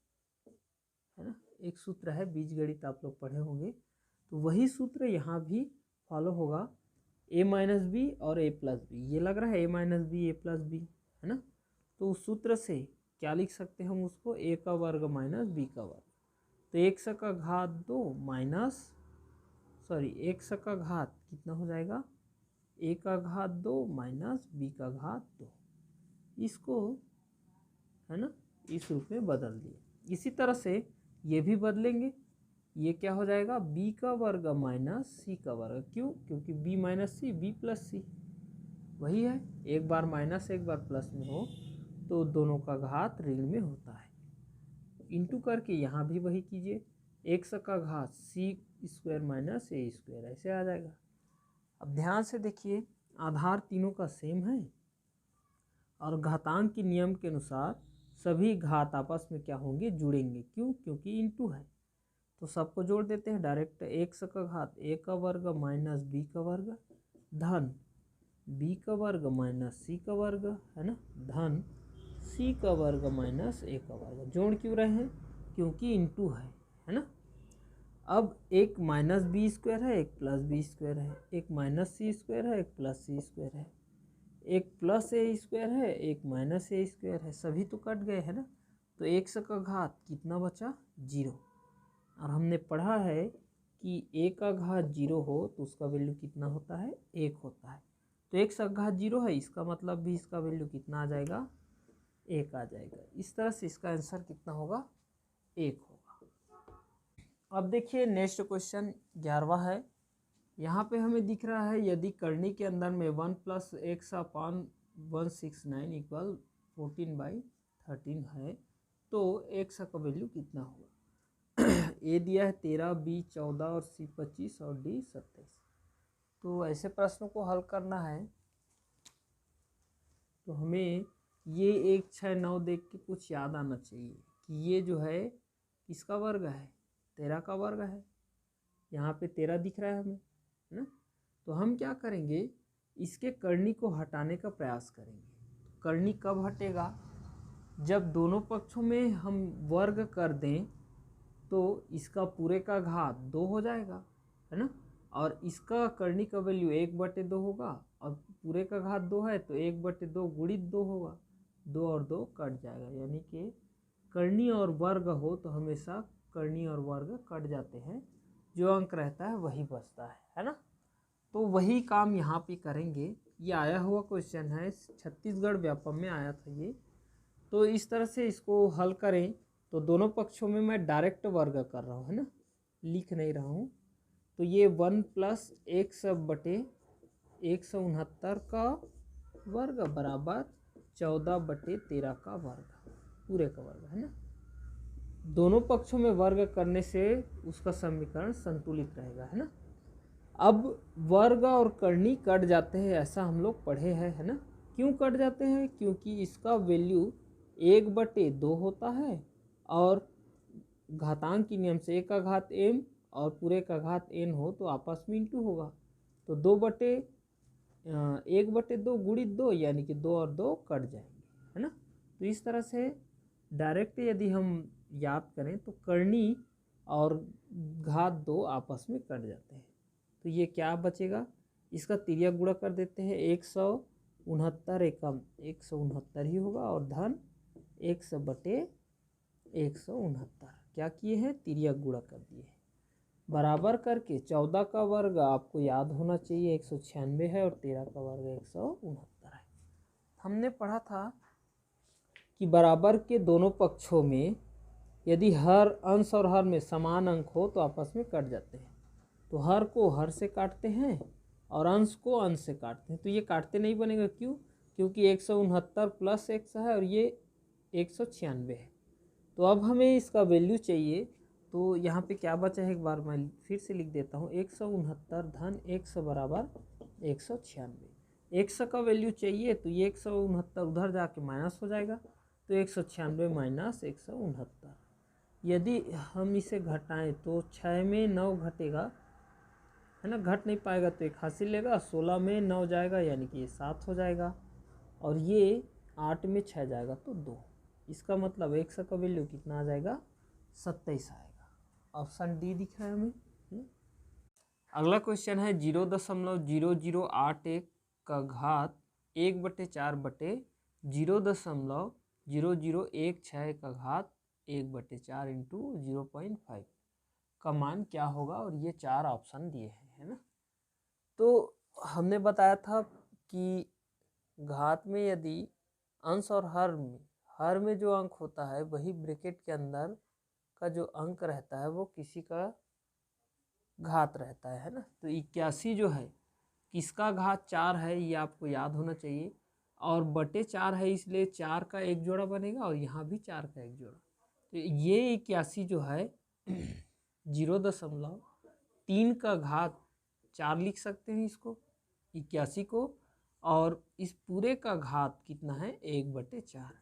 है ना। एक सूत्र है बीजगणित, आप लोग पढ़े होंगे, तो वही सूत्र यहाँ भी फॉलो होगा, a माइनस बी और a प्लस बी, ये लग रहा है a minus b a plus b, है ना। तो उस सूत्र से क्या लिख सकते हैं हम उसको, a का वर्ग माइनस b का वर्ग, तो x का घात 2 माइनस x का घात कितना हो जाएगा, a का घात 2 माइनस b का घात 2, इसको, है ना, इस रूप में बदल दिए। इसी तरह से ये भी बदलेंगे, ये क्या हो जाएगा, b का वर्ग माइनस c का वर्ग, क्यों, क्योंकि b माइनस सी b प्लस सी वही है, एक बार माइनस एक बार प्लस में हो तो दोनों का घात ऋण में होता है। इंटू करके यहाँ भी वही कीजिए, x का घात c² माइनस a², ऐसे आ जाएगा। अब ध्यान से देखिए, आधार तीनों का सेम है, और घातांक के नियम के अनुसार सभी घात आपस में क्या होंगे, जुड़ेंगे, क्यों, क्योंकि इंटू है, तो सबको जोड़ देते हैं डायरेक्ट, x का घात a का वर्ग माइनस b का वर्ग धन b का वर्ग माइनस c का वर्ग, है ना, धन c का वर्ग माइनस a का वर्ग। जोड़ क्यों रहे हैं, क्योंकि इंटू है ना। अब एक माइनस b² है, एक प्लस b² है, एक माइनस c² है, एक प्लस c² है, एक प्लस a² है, एक माइनस a² है, सभी तो कट गए, है ना। तो x का घात कितना बचा, 0, और हमने पढ़ा है कि a का घात 0 हो तो उसका वैल्यू कितना होता है, 1 होता है, तो x का घात 0 है, इसका मतलब भी इसका वैल्यू कितना आ जाएगा, 1 आ जाएगा। इस तरह से इसका आंसर कितना होगा, 1 होगा। अब देखिए नेक्स्ट क्वेश्चन 11वां है। यहाँ पे हमें दिख रहा है, यदि करनी के अंदर में 1 + x अपान 169 इक्वल 14/13 है तो x का वैल्यू कितना होगा। ए दिया है 13, बी 14 और सी 25 और डी 27। तो ऐसे प्रश्नों को हल करना है तो हमें ये 1, 6, 9 देख के कुछ याद आना चाहिए कि ये जो है किसका वर्ग है, 13 का वर्ग है। यहाँ पे 13 दिख रहा है हमें, है ना। तो हम क्या करेंगे, इसके करनी को हटाने का प्रयास करेंगे। करनी कब हटेगा, जब दोनों पक्षों में हम वर्ग कर दें तो इसका पूरे का घात 2 हो जाएगा, है ना। और इसका करनी का वैल्यू 1/2 होगा और पूरे का घात 2 है तो 1/2 गुणित 2 होगा, 2 और 2 कट जाएगा। यानी कि करनी और वर्ग हो तो हमेशा करनी और वर्ग कट जाते हैं, जो अंक रहता है वही बचता है ना। तो वही काम यहाँ पे करेंगे। ये आया हुआ क्वेश्चन है, छत्तीसगढ़ व्यापम में आया था ये। तो इस तरह से इसको हल करें तो दोनों पक्षों में मैं डायरेक्ट वर्ग कर रहा हूँ, है ना, लिख नहीं रहा हूँ। तो ये 1 + 1/169 का वर्ग बराबर 14/13 का वर्ग, पूरे का वर्ग, है ना। दोनों पक्षों में वर्ग करने से उसका समीकरण संतुलित रहेगा, है ना। अब वर्ग और करनी कट जाते हैं, ऐसा हम लोग पढ़े हैं, है ना। क्यों कट जाते हैं, क्योंकि इसका वैल्यू 1/2 होता है और घातांक के नियम से 1 का घात m और पूरे का घात n हो तो आपस में इंटू होगा। तो 1/2 गुणित 2 यानी कि 2 और 2 कट जाएंगे, है ना। तो इस तरह से डायरेक्ट यदि हम याद करें तो करनी और घात 2 आपस में कट जाते हैं। तो ये क्या बचेगा, इसका तिर्यक गुणा कर देते हैं, 169 एकम 169 ही होगा और धन 100/169 क्या किए हैं, तिर्यक गुणा कर दिए हैं। बराबर करके 14 का वर्ग आपको याद होना चाहिए 196 है और 13 का वर्ग 169 है। हमने पढ़ा था कि बराबर के दोनों पक्षों में यदि हर अंश और हर में समान अंक हो तो आपस में कट जाते हैं। तो हर को हर से काटते हैं और अंश को अंश से काटते हैं। तो ये काटते नहीं बनेगा, क्यों, क्योंकि 169 + x है और ये 196 है। तो अब हमें इसका वैल्यू चाहिए। तो यहाँ पे क्या बचा है, एक बार मैं फिर से लिख देता हूँ, 169 धन 100 बराबर 196। 100 का वैल्यू चाहिए तो ये 169 उधर जाके माइनस हो जाएगा, तो 196 - 169। यदि हम इसे घटाएं तो 6 में 9 घटेगा, है ना, घट नहीं पाएगा तो 1 हासिल लेगा, 16 में 9 जाएगा यानी कि ये 7 हो जाएगा और ये 8 में 6 जाएगा तो 2। इसका मतलब 100 का वैल्यू कितना आ जाएगा, 27 आएगा। ऑप्शन डी दिख रहा है हमें। अगला क्वेश्चन है 0.0081 का घात 1/4/0.0016 का घात 1/4 इंटू 0.5 का मान क्या होगा, और ये 4 ऑप्शन दिए हैं, है ना। तो हमने बताया था कि घात में यदि अंश और हर में जो अंक होता है वही ब्रैकेट के अंदर का जो अंक रहता है वो किसी का घात रहता है ना। तो 81 जो है किसका घात 4 है, ये आपको याद होना चाहिए, और बटे 4 है इसलिए 4 का एक जोड़ा बनेगा और यहाँ भी 4 का एक जोड़ा। तो ये 81 जो है 0.3 का घात 4 लिख सकते हैं इसको 81 को, और इस पूरे का घात कितना है 1/4।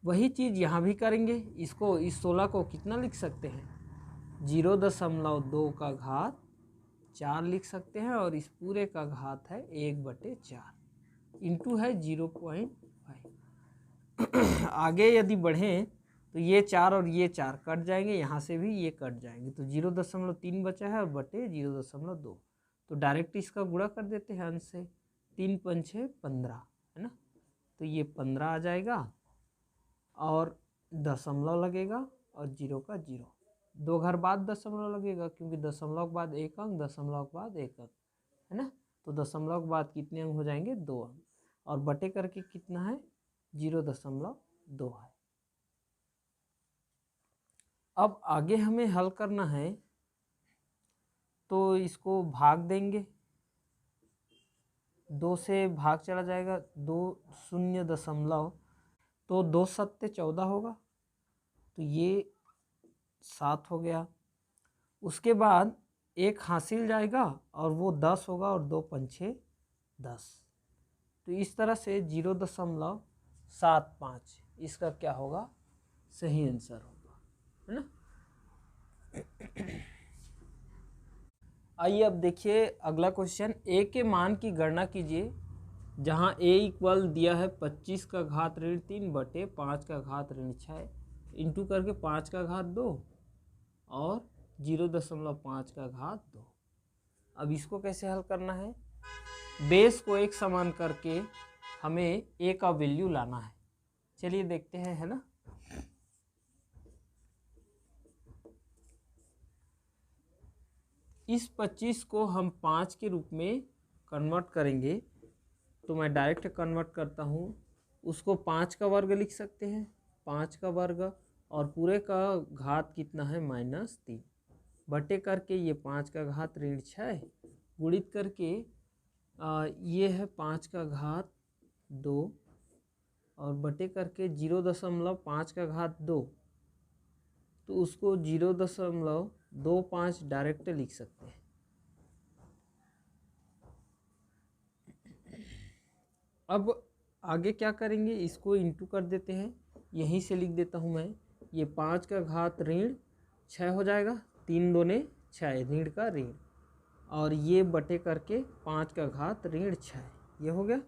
वही चीज़ यहाँ भी करेंगे। इसको, इस 16 को कितना लिख सकते हैं, 0.2 का घात 4 लिख सकते हैं और इस पूरे का घात है 1/4 इंटू है 0.5। आगे यदि बढ़ें तो ये 4 और ये 4 कट जाएंगे, यहाँ से भी ये कट जाएंगे, तो 0.3 बचा है और बटे 0.2। तो डायरेक्ट इसका गुणा कर देते हैं अंश से, 3 × 5 = 15, है ना। तो ये 15 आ जाएगा और दशमलव लगेगा और 0 का 0, 2 घर बाद दशमलव लगेगा क्योंकि दशमलव के बाद 1 अंक, दशमलव के बाद 1 अंक, है ना। तो दशमलव के बाद कितने अंक हो जाएंगे, 2 अंक, और बटे करके कितना है 0.2 है। अब आगे हमें हल करना है तो इसको भाग देंगे, 2 से भाग चला जाएगा, 2 शून्य दशमलव, तो 2 × 7 = 14 होगा, तो ये 7 हो गया। उसके बाद 1 हासिल जाएगा और वो 10 होगा और 2 पंछे 10। तो इस तरह से 0.75 इसका क्या होगा, सही आंसर होगा, है ना। आइए अब देखिए अगला क्वेश्चन। ए के मान की गणना कीजिए जहां ए इक्वल दिया है 25 का घात ऋण 3 बटे 5 का घात ऋण 6 इंटू करके 5 का घात 2 और 0.5 का घात 2। अब इसको कैसे हल करना है, बेस को एक समान करके हमें ए का वैल्यू लाना है। चलिए देखते हैं, है ना। इस 25 को हम 5 के रूप में कन्वर्ट करेंगे, तो मैं डायरेक्ट कन्वर्ट करता हूँ। उसको 5 का वर्ग लिख सकते हैं, 5 का वर्ग, और पूरे का घात कितना है -3 बटे करके ये 5 का घात ऋण 6 गुणित करके ये है 5 का घात 2 और बटे करके 0.5 का घात 2, तो उसको 0.25 डायरेक्ट लिख सकते हैं। अब आगे क्या करेंगे, इसको इंटू कर देते हैं, यहीं से लिख देता हूँ मैं। ये 5 का घात ऋण 6 हो जाएगा, 3 दूने 6 ऋण का ऋण, और ये बटे करके 5 का घात ऋण 6 ये हो गया,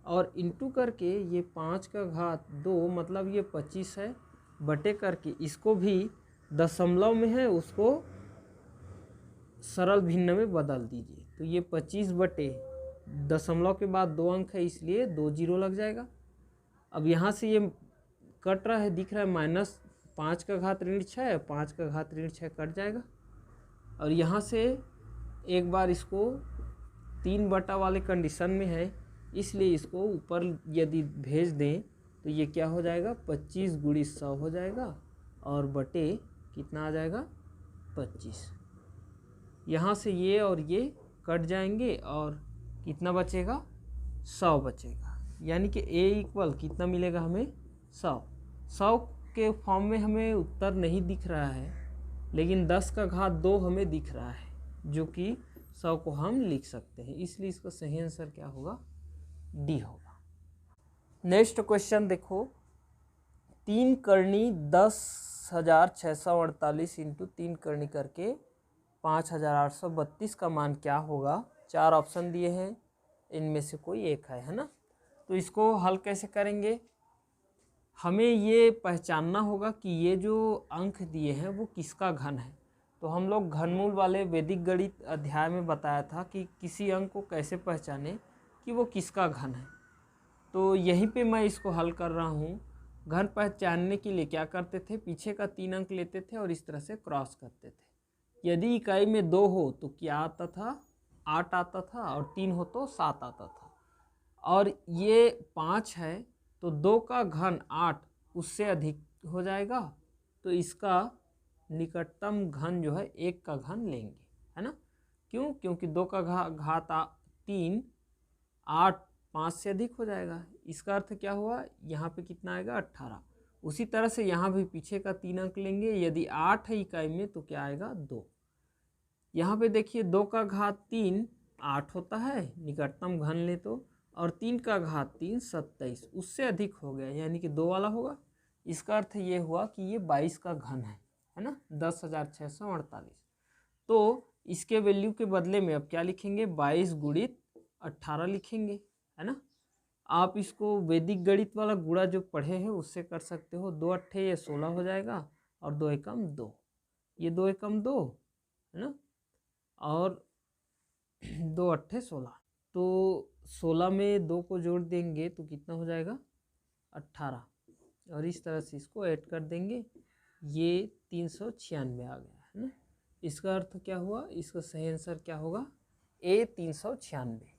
और इंटू करके ये 5 का घात 2 मतलब ये 25 है, बटे करके इसको भी दशमलव में है उसको सरल भिन्न में बदल दीजिए। तो ये 25 बटे दशमलव के बाद 2 अंक है इसलिए 2 जीरो लग जाएगा। अब यहाँ से ये कट रहा है, दिख रहा है -5 का घात ऋण 6, 5 का घात ऋण 6 कट जाएगा। और यहाँ से एक बार इसको 3 बटा वाले कंडीशन में है इसलिए इसको ऊपर यदि भेज दें तो ये क्या हो जाएगा, 25 गुणित 100 हो जाएगा और बटे कितना आ जाएगा 25। यहाँ से ये और ये कट जाएंगे और कितना बचेगा 100 बचेगा, यानी कि a इक्वल कितना मिलेगा हमें 100 के फॉर्म में हमें उत्तर नहीं दिख रहा है, लेकिन 10 का घात 2 हमें दिख रहा है जो कि 100 को हम लिख सकते हैं, इसलिए इसका सही आंसर क्या होगा, डी होगा। नेक्स्ट क्वेश्चन देखो, 3 करनी 10,648 इंटू 3 करनी करके 5,832 का मान क्या होगा। 4 ऑप्शन दिए हैं, इनमें से कोई एक है ना। तो इसको हल कैसे करेंगे, हमें ये पहचानना होगा कि ये जो अंक दिए हैं वो किसका घन है। तो हम लोग घनमूल वाले वैदिक गणित अध्याय में बताया था कि किसी अंक को कैसे पहचाने कि वो किसका घन है। तो यहीं पे मैं इसको हल कर रहा हूँ। घन पहचानने के लिए क्या करते थे, पीछे का 3 अंक लेते थे और इस तरह से क्रॉस करते थे। यदि इकाई में 2 हो तो क्या आता था, 8 आता था, और 3 हो तो 7 आता था। और ये 5 है तो 2 का घन 8 उससे अधिक हो जाएगा, तो इसका निकटतम घन जो है 1 का घन लेंगे, है ना। क्यों, क्योंकि 2 का घात 3 8 5 से अधिक हो जाएगा। इसका अर्थ क्या हुआ, यहाँ पे कितना आएगा 18। उसी तरह से यहाँ भी पीछे का 3 अंक लेंगे, यदि 8 है इकाई में तो क्या आएगा 2। यहाँ पे देखिए 2 का घात 3 8 होता है, निकटतम घन ले तो, और 3 का घात 3 27 उससे अधिक हो गया, यानी कि 2 वाला होगा। इसका अर्थ ये हुआ कि ये 22 का घन है ना, 10,648। तो इसके वैल्यू के बदले में अब क्या लिखेंगे, 22 गुणित 18 लिखेंगे, है ना। आप इसको वैदिक गणित वाला गुणा जो पढ़े हैं उससे कर सकते हो। 2 अट्ठे ये 16 हो जाएगा और 2 एकम 2, ये 2 एकम 2 है ना, और 2 अट्ठे 16। तो 16 में 2 को जोड़ देंगे तो कितना हो जाएगा 18, और इस तरह से इसको ऐड कर देंगे, ये 396 आ गया, है ना। इसका अर्थ क्या हुआ, इसका सही आंसर क्या होगा, A 396।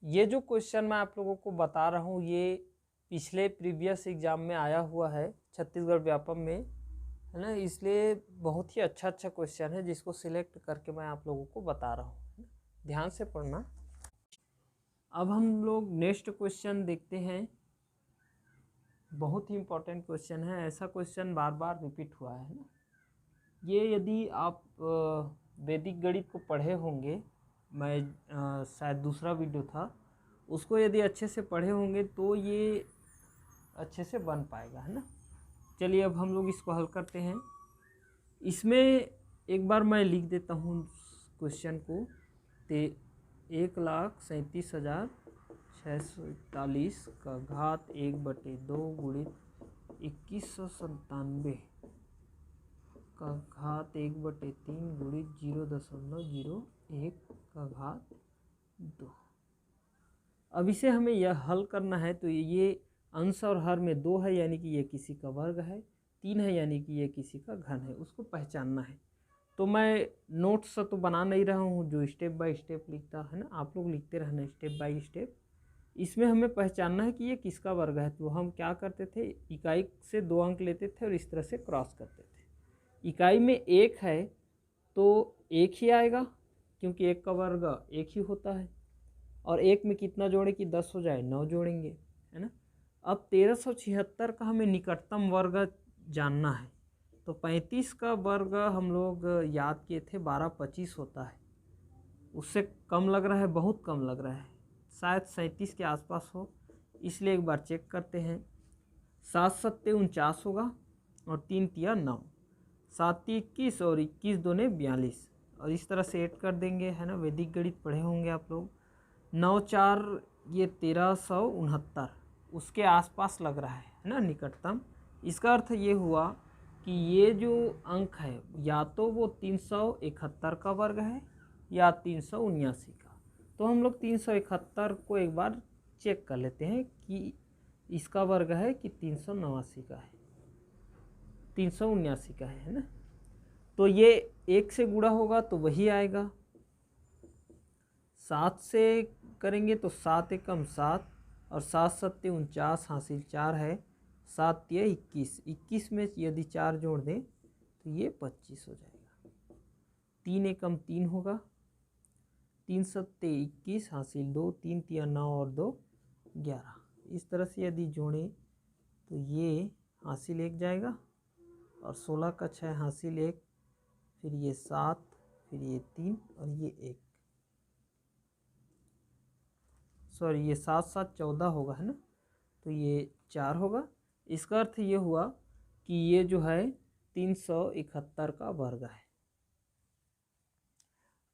ये जो क्वेश्चन मैं आप लोगों को बता रहा हूँ ये पिछले प्रीवियस एग्जाम में आया हुआ है छत्तीसगढ़ व्यापम में, है ना, इसलिए बहुत ही अच्छा क्वेश्चन है जिसको सिलेक्ट करके मैं आप लोगों को बता रहा हूँ, ध्यान से पढ़ना। अब हम लोग नेक्स्ट क्वेश्चन देखते हैं, बहुत ही इम्पोर्टेंट क्वेश्चन है, ऐसा क्वेश्चन बार बार रिपीट हुआ है ना। ये यदि आप वैदिक गणित को पढ़े होंगे, मैं शायद दूसरा वीडियो था उसको यदि अच्छे से पढ़े होंगे तो ये अच्छे से बन पाएगा, है ना। चलिए अब हम लोग इसको हल करते हैं। इसमें एक बार मैं लिख देता हूँ क्वेश्चन को। 1,37,641 का घात 1/2 गुणित 2197 का घात 1/3 गुणित 0.01 का घात 2। अब इसे हमें यह हल करना है, तो ये अंश और हर में 2 है यानी कि ये किसी का वर्ग है, 3 है यानी कि ये किसी का घन है, उसको पहचानना है। तो मैं नोट्स तो बना नहीं रहा हूँ, जो स्टेप बाय स्टेप लिखता है ना, आप लोग लिखते रहना स्टेप बाय स्टेप। इसमें हमें पहचानना है कि ये किसका वर्ग है। तो हम क्या करते थे, इकाई से 2 अंक लेते थे और इस तरह से क्रॉस करते थे। इकाई में 1 है तो 1 ही आएगा, क्योंकि 1 का वर्ग 1 ही होता है। और 1 में कितना जोड़े कि 10 हो जाए, 9 जोड़ेंगे, है ना। अब 1376 का हमें निकटतम वर्ग जानना है। तो 35 का वर्ग हम लोग याद किए थे 1225 होता है। उससे कम लग रहा है, बहुत कम लग रहा है, शायद 37 के आसपास हो, इसलिए एक बार चेक करते हैं। 7 सत्ते 49 होगा और 3 तिया 9, 7 21 और 21 दूने 42, और इस तरह से ऐड कर देंगे, है ना। वैदिक गणित पढ़े होंगे आप लोग। 9 4 ये 1369 उसके आसपास लग रहा है ना निकटतम। इसका अर्थ ये हुआ कि ये जो अंक है या तो वो 371 का वर्ग है या 379 का। तो हम लोग 371 को एक बार चेक कर लेते हैं कि इसका वर्ग है कि 389 का है, 379 का है ना। तो ये 1 से गुणा होगा तो वही आएगा। 7 से करेंगे तो 7 एकम 7 और 7 सत्ते 49 हासिल 4 है, 7 तिया 21, 21 में यदि 4 जोड़ दें तो ये 25 हो जाएगा। 3 एकम 3 होगा, 3 सत्ते 21 हासिल 2, 3 तिया 9 और 2 11। इस तरह से यदि जोड़ें तो ये हासिल 1 जाएगा और 16 का 6 हासिल 1, फिर ये 7, फिर ये 3 और ये 1, सॉरी ये 7 7 14 होगा, है ना। तो ये 4 होगा। इसका अर्थ ये हुआ कि ये जो है 371 का वर्ग है।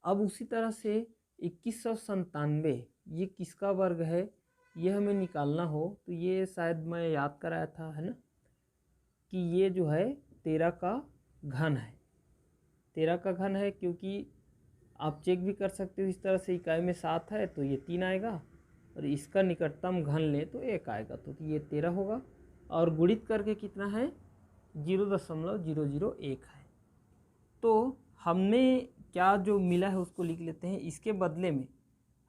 अब उसी तरह से 2197 ये किसका वर्ग है, ये हमें निकालना हो तो ये शायद मैं याद कराया था, है ना, कि ये जो है 13 का घन है। 13 का घन है, क्योंकि आप चेक भी कर सकते हो इस तरह से, इकाई में 7 है तो ये 3 आएगा और इसका निकटतम घन ले तो 1 आएगा, तो ये 13 होगा। और गुणित करके कितना है, 0.001 है। तो हमने क्या जो मिला है उसको लिख लेते हैं। इसके बदले में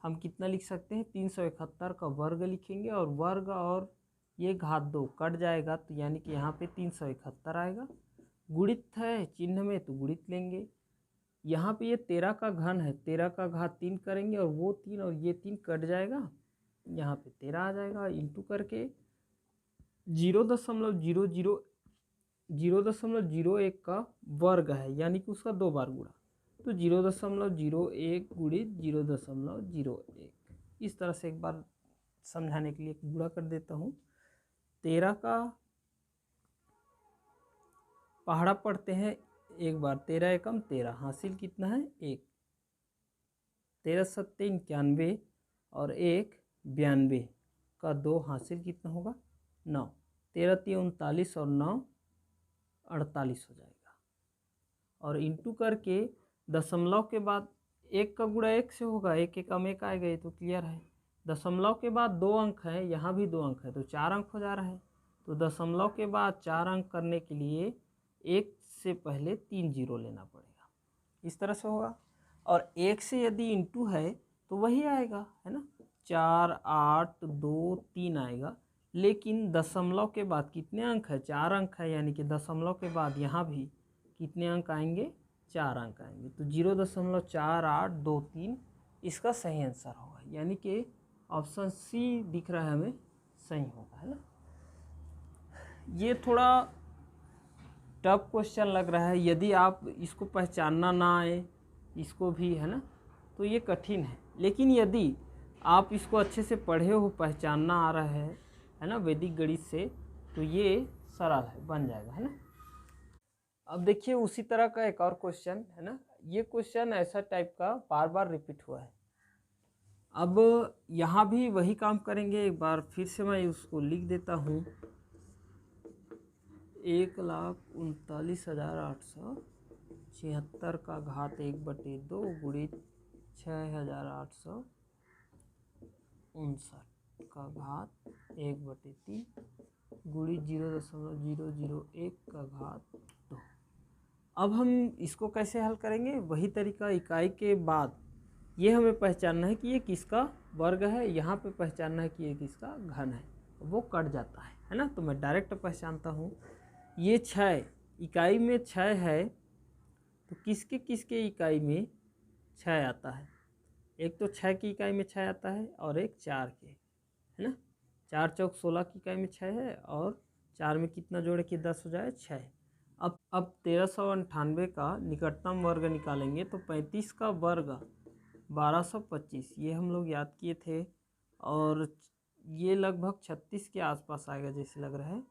हम कितना लिख सकते हैं, 371 का वर्ग लिखेंगे और वर्ग और ये घात 2 कट जाएगा, तो यानी कि यहाँ पे 371 आएगा। गुणित है चिन्ह में तो गुणित लेंगे। यहाँ पे ये 13 का घन है, 13 का घात 3 करेंगे और वो 3 और ये 3 कट जाएगा, यहाँ पे 13 आ जाएगा। इंटू करके 0.001 का वर्ग है, यानी कि उसका 2 बार गुणा, तो 0.01 गुणित 0.01। इस तरह से एक बार समझाने के लिए गुणा कर देता हूँ। 13 का पहाड़ा पढ़ते हैं एक बार, 13 एकम 13 हासिल कितना है 1, 13 सत्ते 91 और 1 92 का 2 हासिल कितना होगा 9, 13 तिया 39 और 9 48 हो जाएगा। और इंटू करके दशमलव के बाद 1 का गुणा 1 से होगा, 1 एकम 1 आएगा, ये तो क्लियर है। दशमलव के बाद 2 अंक है, यहाँ भी 2 अंक है तो 4 अंक हो जा रहा है। तो दशमलव के बाद 4 अंक करने के लिए 1 से पहले 3 जीरो लेना पड़ेगा, इस तरह से होगा। और 1 से यदि इंटू है तो वही आएगा, है ना, 4 8 2 3 आएगा। लेकिन दशमलव के बाद कितने अंक है, 4 अंक है, यानी कि दशमलव के बाद यहाँ भी कितने अंक आएंगे, 4 अंक आएंगे। तो 0.4823 इसका सही आंसर होगा, यानी कि ऑप्शन सी दिख रहा है हमें सही होगा, है ना। ये थोड़ा टफ क्वेश्चन लग रहा है, यदि आप इसको पहचानना ना आए, इसको भी है ना, तो ये कठिन है। लेकिन यदि आप इसको अच्छे से पढ़े हो, पहचानना आ रहा है ना वैदिक गणित से, तो ये सरल है, बन जाएगा, है ना। अब देखिए उसी तरह का एक और क्वेश्चन है ना, ये क्वेश्चन ऐसा टाइप का बार बार रिपीट हुआ है। अब यहाँ भी वही काम करेंगे, एक बार फिर से मैं उसको लिख देता हूँ। 1,39,876 का घात 1/2 गुणित 6,859 का घात 1/3 गुणित 0.001 का घात 2। अब हम इसको कैसे हल करेंगे, वही तरीका, इकाई के बाद ये हमें पहचानना है कि ये किसका वर्ग है, यहाँ पे पहचानना है कि ये किसका घन है, वो कट जाता है ना। तो मैं डायरेक्ट पहचानता हूँ, ये 6 इकाई में 6 है, तो किसके किसके इकाई में 6 आता है, एक तो 6 की इकाई में 6 आता है और एक 4 के, है ना। 4 चौक 16 की इकाई में 6 है, और 4 में कितना जोड़े कि 10 हो जाए 6। अब 1398 का निकटतम वर्ग निकालेंगे, तो 35 का वर्ग 1225, ये हम लोग याद किए थे, और ये लगभग 36 के आसपास आएगा जैसे लग रहा है।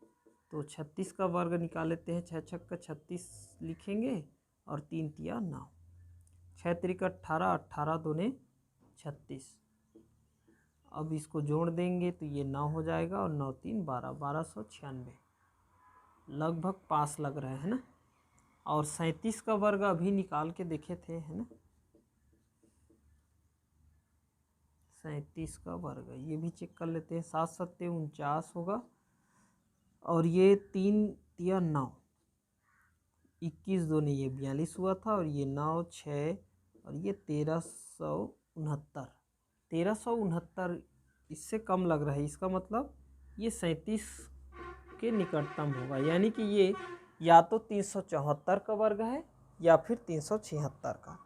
तो 36 का वर्ग निकाल लेते हैं, 6 छक्का 36 लिखेंगे, और 3 तिया 9, 6 त्रिका 18, 18 दूने 36। अब इसको जोड़ देंगे तो ये 9 हो जाएगा, और 9 3 12, 1296, लगभग पास लग रहा है ना। और 37 का वर्ग अभी निकाल के देखे थे, है ना, 37 का वर्ग ये भी चेक कर लेते हैं, 7 7 49 होगा, और ये 3 तिया 9, 21 दूने ये 42 हुआ था, और ये 9 6, और ये 1369, 1369 इससे कम लग रहा है, इसका मतलब ये 37 के निकटतम होगा, यानी कि ये या तो 374 का वर्ग है या फिर 376 का।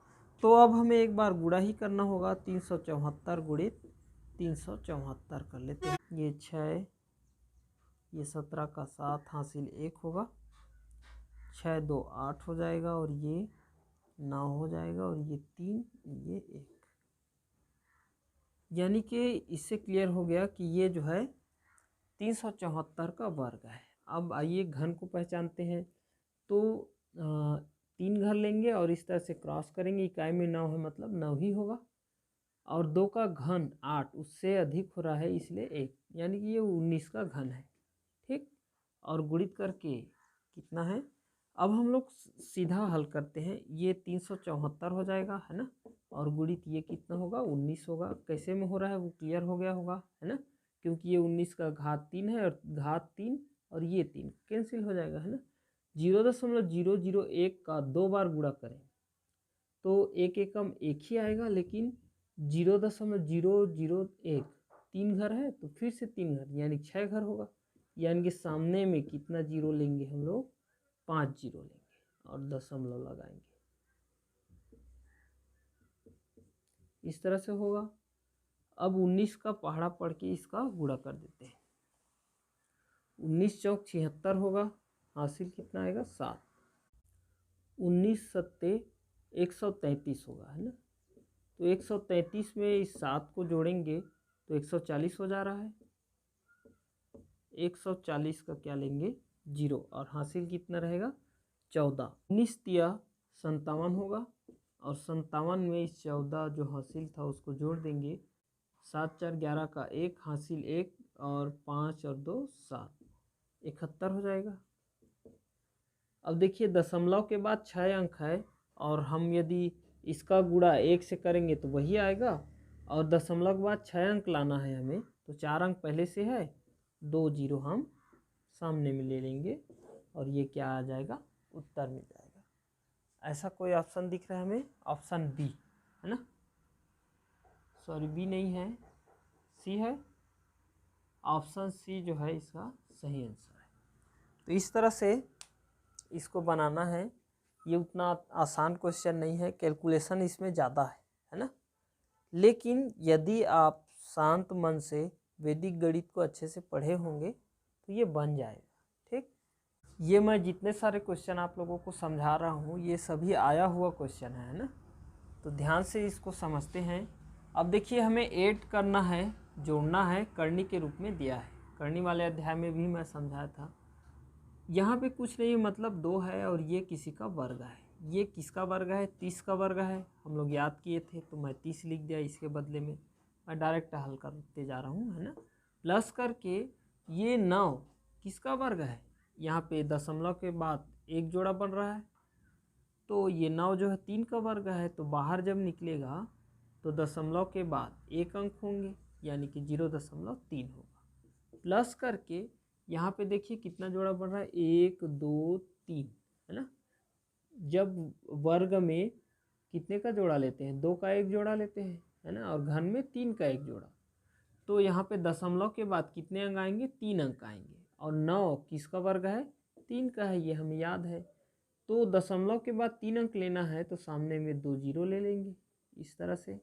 तो अब हमें एक बार गुणा ही करना होगा, 374 गुणित 374 कर लेते हैं, ये 6, ये 17 का 7 हासिल 1 होगा, 6 2 8 हो जाएगा, और ये 9 हो जाएगा, और ये 3 ये 1, यानी कि इससे क्लियर हो गया कि ये जो है 374 का वर्ग है। अब आइए घन को पहचानते हैं, तो 3 घर लेंगे और इस तरह से क्रॉस करेंगे, इकाई में 9 है मतलब 9 ही होगा, और 2 का घन 8, उससे अधिक हो रहा है इसलिए 1, यानी कि ये 19 का घन है, ठीक। और गुणित करके कितना है, अब हम लोग सीधा हल करते हैं, ये 374 हो जाएगा, है ना, और गुणित ये कितना होगा 19 होगा। कैसे में हो रहा है वो क्लियर हो गया होगा, है ना, क्योंकि ये 19 का घात 3 है, और घात 3 और ये 3 कैंसिल हो जाएगा, है ना। 0.001 का 2 बार गुणा करें तो 1 एकम 1 ही आएगा, लेकिन 0.001 3 घर है, तो फिर से 3 घर यानी 6 घर होगा, यानी कि सामने में कितना जीरो लेंगे हम लोग, 5 जीरो लेंगे और दशमलव लगाएंगे, इस तरह से होगा। अब 19 का पहाड़ा पढ़ के इसका गुणा कर देते हैं, 19 चौक 76 होगा, हासिल कितना आएगा 7, 19 सत्ते 133 होगा, है ना। तो 133 में इस 7 को जोड़ेंगे तो 140 हो जा रहा है, 140 का क्या लेंगे 0, और हासिल कितना रहेगा 14, 19 तिया 57 होगा, और 57 में इस 14 जो हासिल था उसको जोड़ देंगे, 7 4 11 का 1 हासिल 1, और 5 और 2 7, 71 हो जाएगा। अब देखिए दशमलव के बाद 6 अंक है, और हम यदि इसका गुणा 1 से करेंगे तो वही आएगा, और दशमलव के बाद 6 अंक लाना है हमें, तो 4 अंक पहले से है, 2 जीरो हम सामने में ले लेंगे, और ये क्या आ जाएगा उत्तर मिल जाएगा। ऐसा कोई ऑप्शन दिख रहा है हमें, ऑप्शन बी, है ना, सॉरी बी नहीं है, सी है, ऑप्शन सी जो है इसका सही आंसर है। तो इस तरह से इसको बनाना है, ये उतना आसान क्वेश्चन नहीं है, कैलकुलेशन इसमें ज़्यादा है ना, लेकिन यदि आप शांत मन से वैदिक गणित को अच्छे से पढ़े होंगे तो ये बन जाएगा, ठीक। ये मैं जितने सारे क्वेश्चन आप लोगों को समझा रहा हूँ ये सभी आया हुआ क्वेश्चन है ना, तो ध्यान से इसको समझते हैं। अब देखिए हमें ऐड करना है, जोड़ना है, करनी के रूप में दिया है। करनी वाले अध्याय में भी मैं समझाया था। यहाँ पे कुछ नहीं, मतलब 2 है और ये किसी का वर्ग है। ये किसका वर्ग है? 30 का वर्ग है। हम लोग याद किए थे तो मैं 30 लिख दिया, इसके बदले में मैं डायरेक्ट हल करते जा रहा हूँ, है ना। प्लस करके ये 9 किसका वर्ग है? यहाँ पे दशमलव के बाद एक जोड़ा बन रहा है, तो ये 9 जो है 3 का वर्ग है, तो बाहर जब निकलेगा तो दशमलव के बाद एक अंक होंगे, यानी कि 0.3 होगा। प्लस करके यहाँ पे देखिए कितना जोड़ा बन रहा है, 1 2 3, है ना। जब वर्ग में कितने का जोड़ा लेते हैं? 2 का एक जोड़ा लेते हैं, है ना, और घन में 3 का एक जोड़ा, तो यहाँ पे दशमलव के बाद कितने अंक आएंगे? 3 अंक आएंगे। और 9 किसका वर्ग है? 3 का है, ये हमें याद है। तो दशमलव के बाद 3 अंक लेना है तो सामने में 2 जीरो ले लेंगे इस तरह से,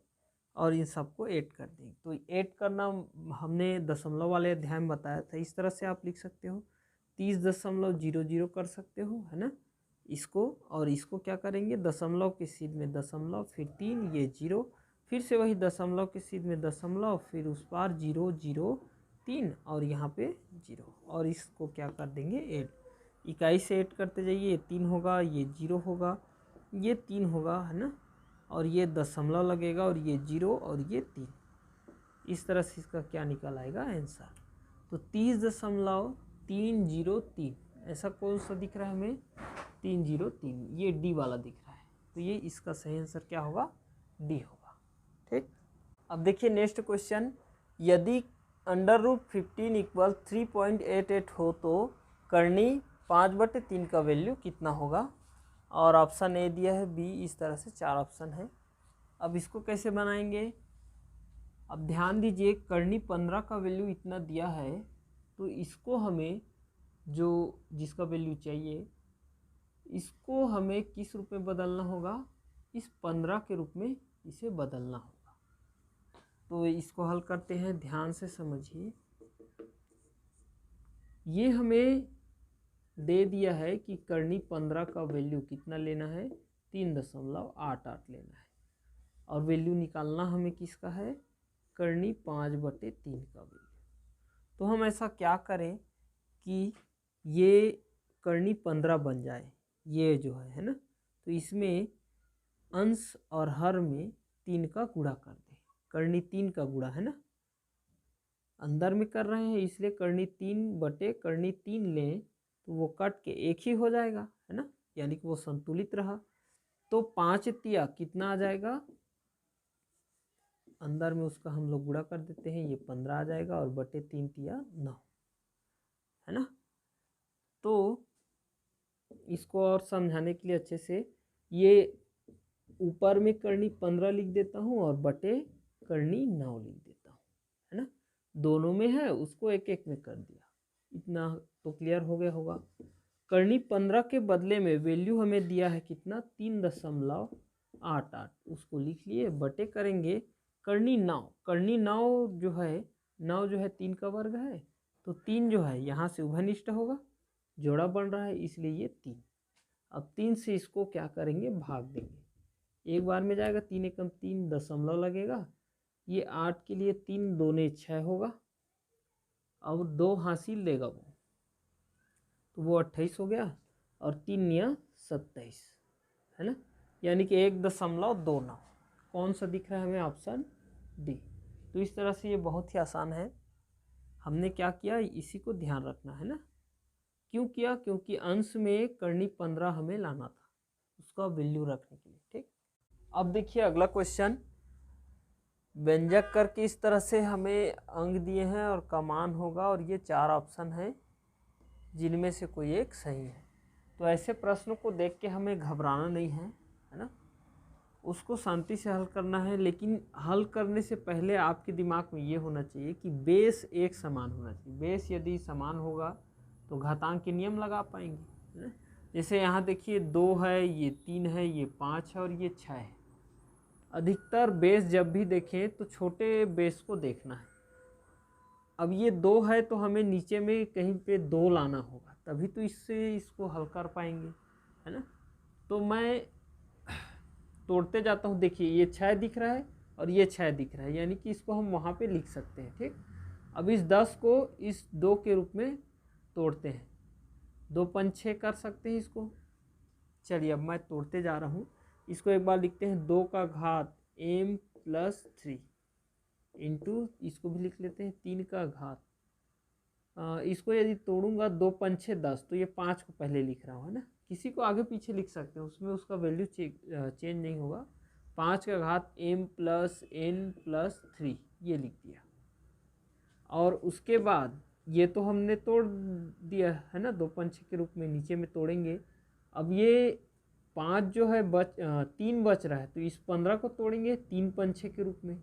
और इन सबको ऐड कर देंगे। तो ऐड करना हमने दशमलव वाले अध्याय में बताया था। इस तरह से आप लिख सकते हो, 30.00 कर सकते हो, है ना, इसको। और इसको क्या करेंगे? दशमलव के सीध में दशमलव, फिर 3, ये 0, फिर से वही दशमलव के सीध में दशमलव, फिर उस पार 0 0 3 और यहाँ पे 0, और इसको क्या कर देंगे? ऐड। इकाई से ऐड करते जाइए, ये 3 होगा, ये 0 होगा, ये 3 होगा, है ना, और ये दशमलव लगेगा, और ये 0 और ये 3। इस तरह से इसका क्या निकल आएगा आंसर? तो 30.303, ऐसा कौन सा दिख रहा है हमें? 303, ये डी वाला दिख रहा है। तो ये इसका सही आंसर क्या होगा? डी होगा। ठीक। अब देखिए नेक्स्ट क्वेश्चन, यदि √15 = 3.88 हो तो करनी 5/3 का वैल्यू कितना होगा? और ऑप्शन ए दिया है, बी, इस तरह से 4 ऑप्शन है। अब इसको कैसे बनाएंगे? अब ध्यान दीजिए, करनी 15 का वैल्यू इतना दिया है, तो इसको हमें जो जिसका वैल्यू चाहिए, इसको हमें किस रूप में बदलना होगा? इस 15 के रूप में इसे बदलना होगा। तो इसको हल करते हैं, ध्यान से समझिए। ये हमें दे दिया है कि करनी 15 का वैल्यू कितना लेना है? 3.88 लेना है, और वैल्यू निकालना हमें किसका है? करनी 5/3 का वैल्यू। तो हम ऐसा क्या करें कि ये करनी 15 बन जाए, ये जो है ना, तो इसमें अंश और हर में 3 का गुणा कर दें। करनी 3 का गुणा है ना, अंदर में कर रहे हैं इसलिए करनी 3/करनी 3 लें तो वो कट के एक ही हो जाएगा, है ना, यानी कि वो संतुलित रहा। तो 5 तिया कितना आ जाएगा? अंदर में उसका हम लोग गुणा कर देते हैं, ये 15 आ जाएगा, और बटे 3 तिया 9, है ना। तो इसको और समझाने के लिए अच्छे से, ये ऊपर में करनी 15 लिख देता हूँ और बटे करनी 9 लिख देता हूँ, है ना। दोनों में है, उसको एक एक में कर दिया। इतना तो क्लियर हो गया होगा। करनी 15 के बदले में वैल्यू हमें दिया है कितना? 3.88, उसको लिख लिए, बटे करेंगे करनी 9। करनी 9 जो है, 9 जो है 3 का वर्ग है, तो 3 जो है यहाँ से उभयनिष्ठ होगा, जोड़ा बन रहा है, इसलिए ये 3। अब 3 से इसको क्या करेंगे? भाग देंगे। एक बार में जाएगा, 3 एकम 3, दशमलव लगेगा, ये 8 के लिए 3 दूने 6 होगा, अब 2 हासिल लेगा वो, तो वो 28 हो गया, और 3 निया 27, है ना, यानी कि 1.29। कौन सा दिख रहा है हमें? Option D. तो इस तरह से ये बहुत ही आसान है। हमने क्या किया, इसी को ध्यान रखना है ना। क्यों किया? क्योंकि अंश में करनी 15 हमें लाना था, उसका वैल्यू रखने के लिए। ठीक। अब देखिए अगला क्वेश्चन, व्यंजक करके इस तरह से हमें अंक दिए हैं और का मान होगा, और ये 4 ऑप्शन हैं जिनमें से कोई एक सही है। तो ऐसे प्रश्नों को देख के हमें घबराना नहीं है, है ना, उसको शांति से हल करना है। लेकिन हल करने से पहले आपके दिमाग में ये होना चाहिए कि बेस एक समान होना चाहिए। बेस यदि समान होगा तो घातांक के नियम लगा पाएंगे, है ना। जैसे यहाँ देखिए 2 है, ये 3 है, ये 5 है, और ये 6 है। अधिकतर बेस जब भी देखें तो छोटे बेस को देखना है, अब ये 2 है तो हमें नीचे में कहीं पे 2 लाना होगा, तभी तो इससे इसको हल कर पाएंगे, है ना। तो मैं तोड़ते जाता हूँ। देखिए ये 6 दिख रहा है और ये 6 दिख रहा है, यानी कि इसको हम वहाँ पे लिख सकते हैं। ठीक, अब इस 10 को इस 2 के रूप में तोड़ते हैं। 2 पंच 6 कर सकते हैं इसको। चलिए अब मैं तोड़ते जा रहा हूँ। इसको एक बार लिखते हैं 2 का घात m प्लस 3 इंटू, इसको भी लिख लेते हैं 3 का घात। इसको यदि तोड़ूंगा 2 पंच 6 10, तो ये 5 को पहले लिख रहा हूँ, है ना। किसी को आगे पीछे लिख सकते हैं, उसमें उसका वैल्यू चेंज नहीं होगा। 5 का घात m प्लस n प्लस 3 ये लिख दिया। और उसके बाद ये तो हमने तोड़ दिया, है ना, 2 पंच 6 के रूप में नीचे में तोड़ेंगे। अब ये 5 जो है 3 बच रहा है, तो इस 15 को तोड़ेंगे 3 पंच 6 के रूप में।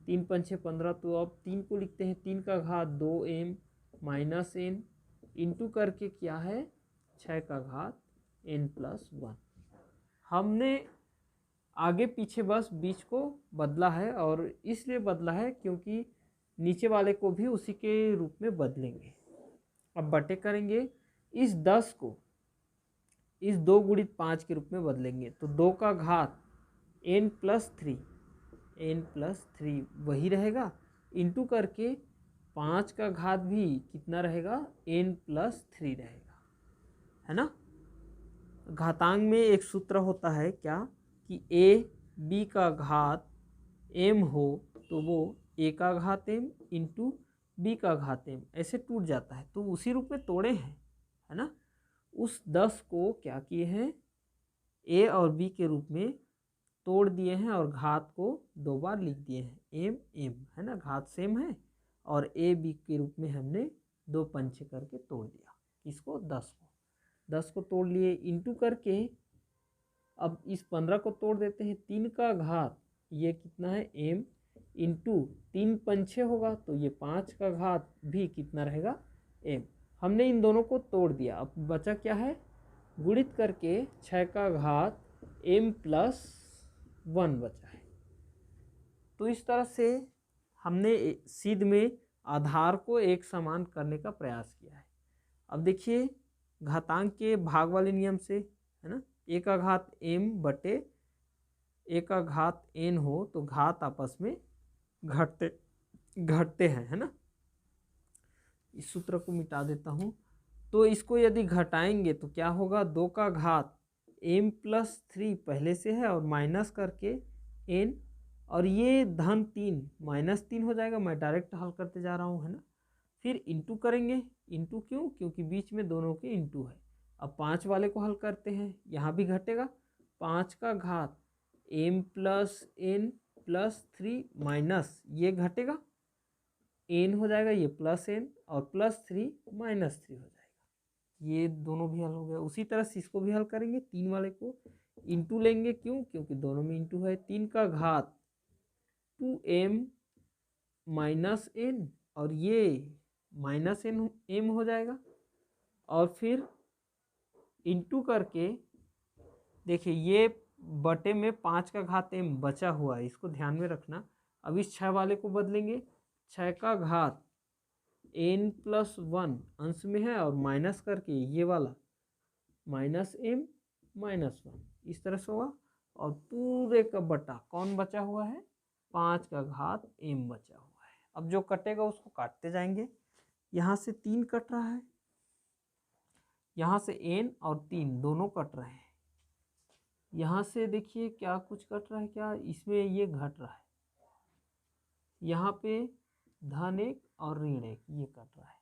3 पंच 6 15, तो अब 3 को लिखते हैं 3 का घात 2m माइनस n इंटू करके क्या है 6 का घात n प्लस 1। हमने आगे पीछे बस बीच को बदला है, और इसलिए बदला है क्योंकि नीचे वाले को भी उसी के रूप में बदलेंगे। अब बटे करेंगे, इस 10 को इस 2 गुणित 5 के रूप में बदलेंगे, तो 2 का घात n प्लस 3 वही रहेगा, इंटू करके 5 का घात भी कितना रहेगा n प्लस 3 रहेगा, है ना। घातांक में एक सूत्र होता है क्या, कि a b का घात m हो तो वो a का घात m इंटू b का घात m ऐसे टूट जाता है, तो उसी रूप में तोड़े हैं, है ना। उस 10 को क्या किए हैं, a और b के रूप में तोड़ दिए हैं, और घात को 2 बार लिख दिए हैं m m, है ना, घात सेम है, और a b के रूप में हमने 2 पंचे करके तोड़ दिया। इसको 10 को तोड़ लिए, इंटू करके अब इस 15 को तोड़ देते हैं। 3 का घात ये कितना है m इंटू 3 पंचे होगा, तो ये 5 का घात भी कितना रहेगा m। हमने इन दोनों को तोड़ दिया, अब बचा क्या है, गुणित करके 6 का घात m प्लस 1 बचा है। तो इस तरह से हमने सिद्ध में आधार को एक समान करने का प्रयास किया है। अब देखिए घातांक के भाग वाले नियम से, है ना, a का घात m बटे a का घात n हो तो घात आपस में घटते हैं, है ना। इस सूत्र को मिटा देता हूँ। तो इसको यदि घटाएंगे तो क्या होगा, 2 का घात m प्लस 3 पहले से है, और माइनस करके n, और ये धन 3 माइनस 3 हो जाएगा। मैं डायरेक्ट हल करते जा रहा हूँ, है ना। फिर इंटू करेंगे, इंटू क्यों, क्योंकि बीच में दोनों के इंटू है। अब 5 वाले को हल करते हैं, यहाँ भी घटेगा। 5 का घात m plus n plus 3 minus ये घटेगा n हो जाएगा, ये प्लस n, और प्लस 3 माइनस 3 हो जाएगा। ये दोनों भी हल हो गया। उसी तरह से इसको भी हल करेंगे, 3 वाले को इंटू लेंगे, क्यों, क्योंकि दोनों में इंटू है। 3 का घात 2m माइनस n, और ये माइनस m हो जाएगा, और फिर इंटू करके देखिए ये बटे में 5 का घात m बचा हुआ है, इसको ध्यान में रखना। अब इस 6 वाले को बदलेंगे, 6 का घात n प्लस 1 अंश में है, और माइनस करके ये वाला माइनस m माइनस 1 इस तरह से होगा, और पूरे का बटा कौन बचा हुआ है, 5 का घात m बचा हुआ है। अब जो कटेगा उसको काटते जाएंगे। यहाँ से 3 कट रहा है, यहाँ से n और 3 दोनों कट रहे हैं। यहाँ से देखिए क्या कुछ कट रहा है, क्या इसमें ये घट रहा है, यहाँ पे धन 1 और ऋण 1 ये कट रहा है।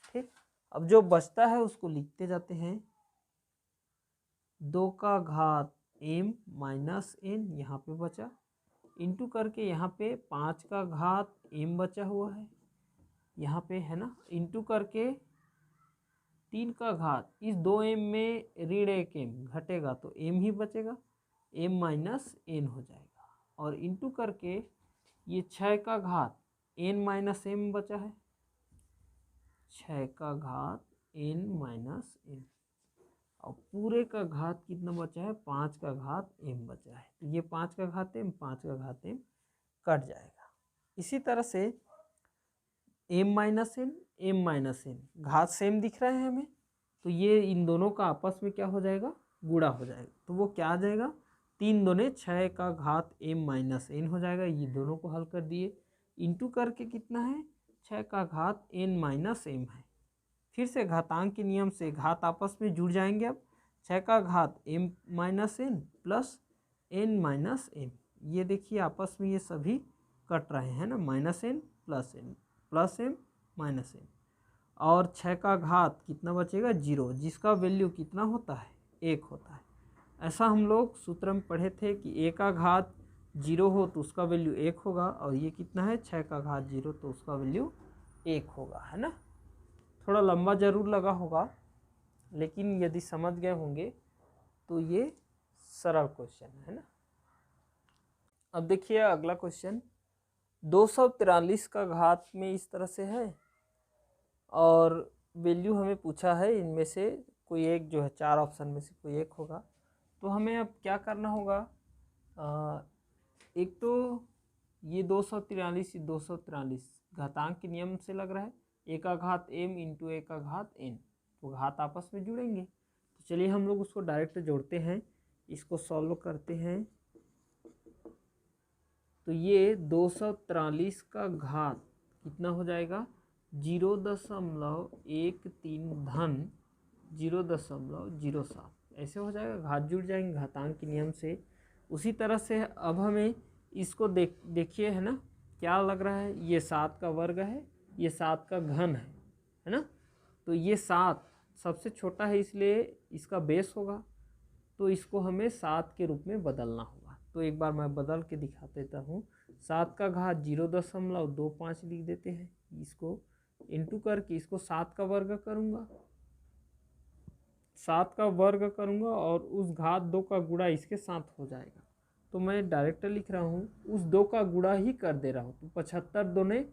ठीक, अब जो बचता है उसको लिखते जाते हैं। 2 का घात m माइनस n यहाँ पे बचा, इंटू करके यहाँ पे 5 का घात m बचा हुआ है यहाँ पे, है ना, इंटू करके 3 का घात इस 2m में ऋण 1m घटेगा तो m ही बचेगा, m माइनस n हो जाएगा, और इंटू करके ये 6 का घात n माइनस m बचा है, 6 का घात n माइनस n, और पूरे का घात कितना बचा है, 5 का घात m बचा है। तो ये 5 का घात m 5 का घात m कट जाएगा। इसी तरह से एम माइनस एन, घात सेम दिख रहा है हमें, तो ये इन दोनों का आपस में क्या हो जाएगा, गुणा हो जाएगा। तो वो क्या आ जाएगा, 3 दूने 6 का घात एम माइनस एन हो जाएगा। ये दोनों को हल कर दिए, इंटू करके कितना है, 6 का घात एन माइनस एम है। फिर से घातांक के नियम से घात आपस में जुड़ जाएंगे। अब 6 का घात m minus n plus n minus m, ये देखिए आपस में ये सभी कट रहे हैं ना, minus n plus m minus m, और 6 का घात कितना बचेगा, 0, जिसका वैल्यू कितना होता है, 1 होता है। ऐसा हम लोग सूत्र में पढ़े थे कि a का घात 0 हो तो उसका वैल्यू 1 होगा, और ये कितना है, 6 का घात 0 तो उसका वैल्यू 1 होगा, है ना। थोड़ा लंबा जरूर लगा होगा, लेकिन यदि समझ गए होंगे तो ये सरल क्वेश्चन है ना। अब देखिए अगला क्वेश्चन, 243 का घात में इस तरह से है, और वैल्यू हमें पूछा है इनमें से कोई एक जो है, 4 ऑप्शन में से कोई एक होगा। तो हमें अब क्या करना होगा, एक तो ये 243 घातांक के नियम से लग रहा है, ए का घात एम इंटू ए का घात एन, तो घात आपस में जुड़ेंगे। तो चलिए हम लोग उसको डायरेक्ट जोड़ते हैं, इसको सॉल्व करते हैं। तो ये 243 का घात कितना हो जाएगा, 0.13 धन 0.07, ऐसे हो जाएगा, घात जुड़ जाएंगे घातांक के नियम से। उसी तरह से अब हमें इसको देखिए है ना, क्या लग रहा है, ये 7 का वर्ग है, ये 7 का घन है ना। तो ये 7 सबसे छोटा है, इसलिए इसका बेस होगा, तो इसको हमें 7 के रूप में बदलना होगा। तो एक बार मैं बदल के दिखा देता हूँ। 7 का घात 0.25 लिख देते हैं, इसको इंटू करके इसको 7 का वर्ग करूँगा, 7 का वर्ग करूँगा, और उस घात 2 का गुणा इसके साथ हो जाएगा। तो मैं डायरेक्ट लिख रहा हूँ, उस 2 का गुणा ही कर दे रहा हूँ। तो 75 दूने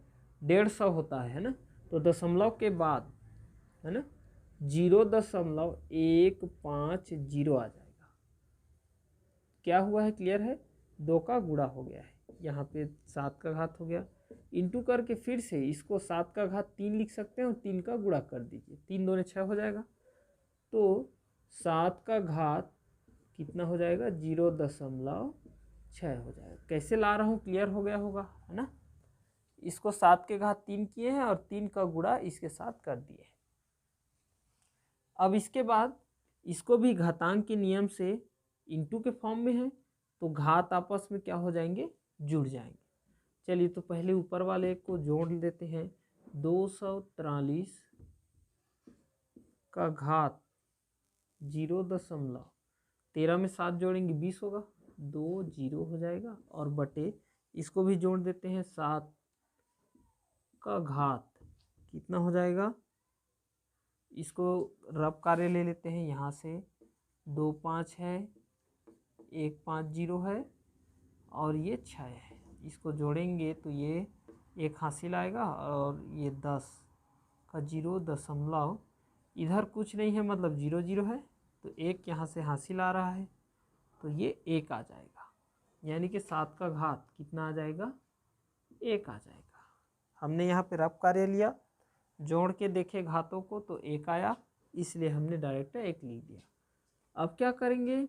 150 होता है ना, तो दशमलव के बाद है ना 0.150 आ जाएगा। क्या हुआ है, क्लियर है, 2 का गुणा हो गया है, यहाँ पे 7 का घात हो गया, इंटू करके फिर से इसको 7 का घात 3 लिख सकते हैं, और 3 का गुणा कर दीजिए, 3 दूने 6 हो जाएगा। तो 7 का घात कितना हो जाएगा, 0.6 हो जाएगा। कैसे ला रहा हूँ, क्लियर हो गया होगा, है ना। इसको 7 के घात 3 किए हैं, और 3 का गुणा इसके साथ कर दिए। अब इसके बाद इसको भी घातांक के नियम से इंटू के फॉर्म में है, तो घात आपस में क्या हो जाएंगे, जुड़ जाएंगे। चलिए तो पहले ऊपर वाले को जोड़ देते हैं, 243 का घात 0.13 में 7 जोड़ेंगे 20 होगा, 2 0 हो जाएगा, और बटे इसको भी जोड़ देते हैं, 7 का घात कितना हो जाएगा, इसको रब कार्य ले लेते हैं, यहाँ से 2 5 है, 1 5 0 है, और ये 6 है, इसको जोड़ेंगे तो ये 1 हासिल आएगा, और ये 10 का 0., इधर कुछ नहीं है मतलब 0 0 है, तो 1 यहाँ से हासिल आ रहा है, तो ये 1 आ जाएगा, यानी कि 7 का घात कितना आ जाएगा, 1 आ जाएगा। हमने यहाँ पे रब कार्य लिया, जोड़ के देखे घातों को तो 1 आया, इसलिए हमने डायरेक्ट 1 लिख दिया। अब क्या करेंगे,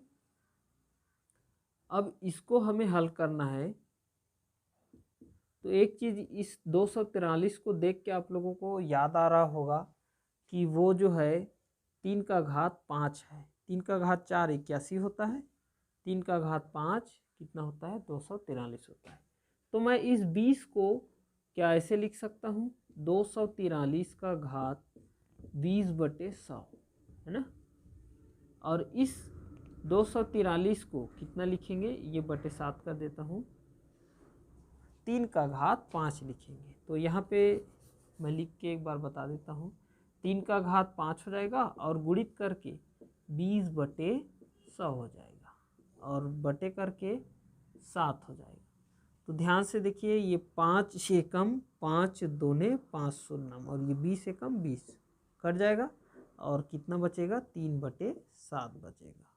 अब इसको हमें हल करना है। तो एक चीज़ इस 243 को देख के आप लोगों को याद आ रहा होगा कि वो जो है 3 का घात 5 है, 3 का घात 4 81 होता है, 3 का घात 5 कितना होता है, 243 होता है। तो मैं इस 20 को क्या ऐसे लिख सकता हूँ, 243 का घात 20/100 है ना, और इस 243 को कितना लिखेंगे, ये बटे 7 कर देता हूँ, 3 का घात 5 लिखेंगे। तो यहाँ पे मैं लिख के एक बार बता देता हूँ, 3 का घात 5 हो जाएगा, और गुणित करके 20/100 हो जाएगा, और बटे करके 7 हो जाएगा। तो ध्यान से देखिए, ये 5 से कम 5 दूने 5 शून्य, और ये 20 से कम 20 कट जाएगा, और कितना बचेगा, 3/7 बचेगा।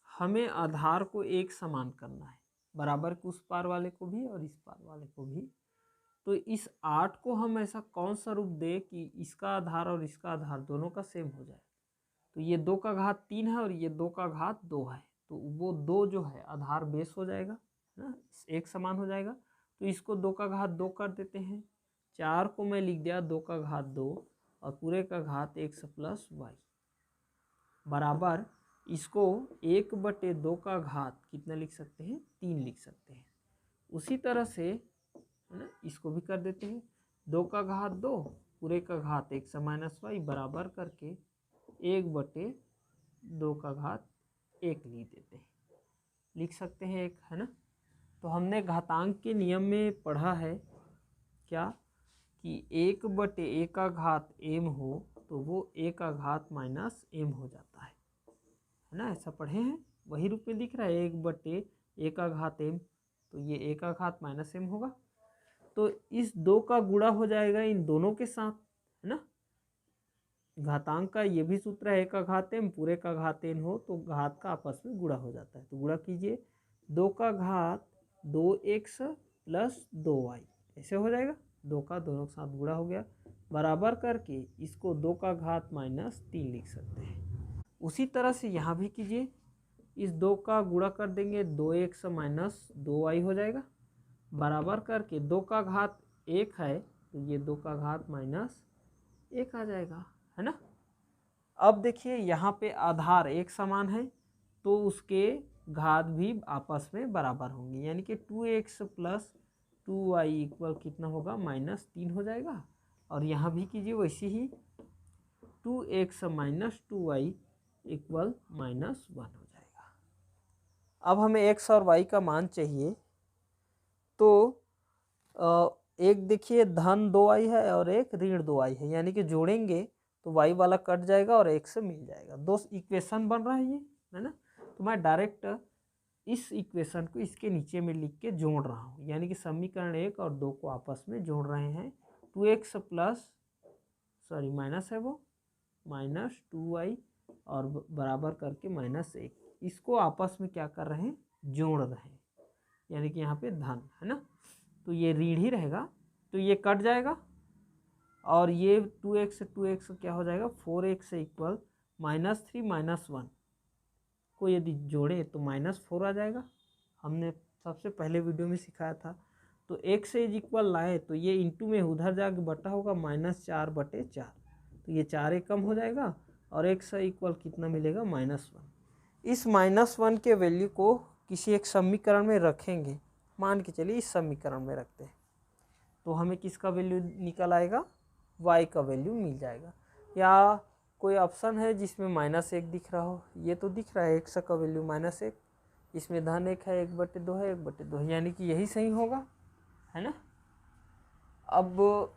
हमें आधार को एक समान करना है, बराबर के उस पार वाले को भी और इस पार वाले को भी। तो इस 8 को हम ऐसा कौन सा रूप दे कि इसका आधार और इसका आधार दोनों का सेम हो जाए। तो ये 2 का घात 3 है और ये 2 का घात 2 है, तो वो 2 जो है आधार बेस हो जाएगा ना, एक समान हो जाएगा। तो इसको 2 का घात 2 कर देते हैं। 4 को मैं लिख दिया 2 का घात 2 और पूरे का घात x प्लस वाई बराबर इसको 1/2 का घात कितना लिख सकते हैं, 3 लिख सकते हैं। उसी तरह से है ना, इसको भी कर देते हैं 2 का घात 2 पूरे का घात x माइनस वाई बराबर करके 1/2 का घात 1 लिख देते हैं, लिख सकते हैं एक, है ना। तो हमने घातांक के नियम में पढ़ा है क्या कि 1/a का घात m हो तो वो a का घात माइनस m हो जाता है ना, ऐसा पढ़े हैं। वही रूप में दिख रहा है 1/a का घात m, तो ये a का घात माइनस m होगा। तो इस 2 का गुणा हो जाएगा इन दोनों के साथ, है ना। घातांक का ये भी सूत्र है, a का घात m पूरे का घात n हो तो घात का आपस में गुणा हो जाता है। तो गुणा कीजिए 2 का घात 2x प्लस 2y, ऐसे हो जाएगा। 2 का दोनों के साथ गुणा हो गया बराबर करके इसको 2 का घात माइनस 3 लिख सकते हैं। उसी तरह से यहाँ भी कीजिए, इस 2 का गुणा कर देंगे 2x माइनस 2y हो जाएगा बराबर करके 2 का घात 1 है तो ये 2 का घात माइनस 1 आ जाएगा, है ना। अब देखिए यहाँ पे आधार एक समान है तो उसके घात भी आपस में बराबर होंगे, यानी कि 2x प्लस 2y इक्वल कितना होगा, -3 हो जाएगा। और यहाँ भी कीजिए वैसे ही 2x माइनस 2y इक्वल -1 हो जाएगा। अब हमें x और y का मान चाहिए, तो एक देखिए धन 2y है और एक ऋण 2y है, यानी कि जोड़ेंगे तो y वाला कट जाएगा और x से मिल जाएगा। दो इक्वेशन बन रहा है ये, है ना। तो मैं डायरेक्ट इस इक्वेशन को इसके नीचे में लिख के जोड़ रहा हूँ, यानी कि समीकरण 1 और 2 को आपस में जोड़ रहे हैं। 2x प्लस सॉरी माइनस है वो -2y और बराबर करके -1, इसको आपस में क्या कर रहे हैं, जोड़ रहे हैं, यानी कि यहाँ पे धन, है ना। तो ये ऋण ही रहेगा तो ये कट जाएगा और ये 2x क्या हो जाएगा, 4x इक्वल -3 -1 को यदि जोड़े तो -4 आ जाएगा। हमने सबसे पहले वीडियो में सिखाया था। तो x इज इक्वल लाए तो ये इंटू में उधर जाके बटा होगा -4/4, तो ये 4 कम हो जाएगा और x इक्वल कितना मिलेगा, -1। इस -1 के वैल्यू को किसी एक समीकरण में रखेंगे, मान के चलिए इस समीकरण में रखते हैं, तो हमें किसका वैल्यू निकल आएगा, y का वैल्यू मिल जाएगा। या कोई ऑप्शन है जिसमें -1 दिख रहा हो, ये तो दिख रहा है x का वैल्यू -1, इसमें धन 1 है 1/2 है 1/2 है, यानी कि यही सही होगा, है ना। अब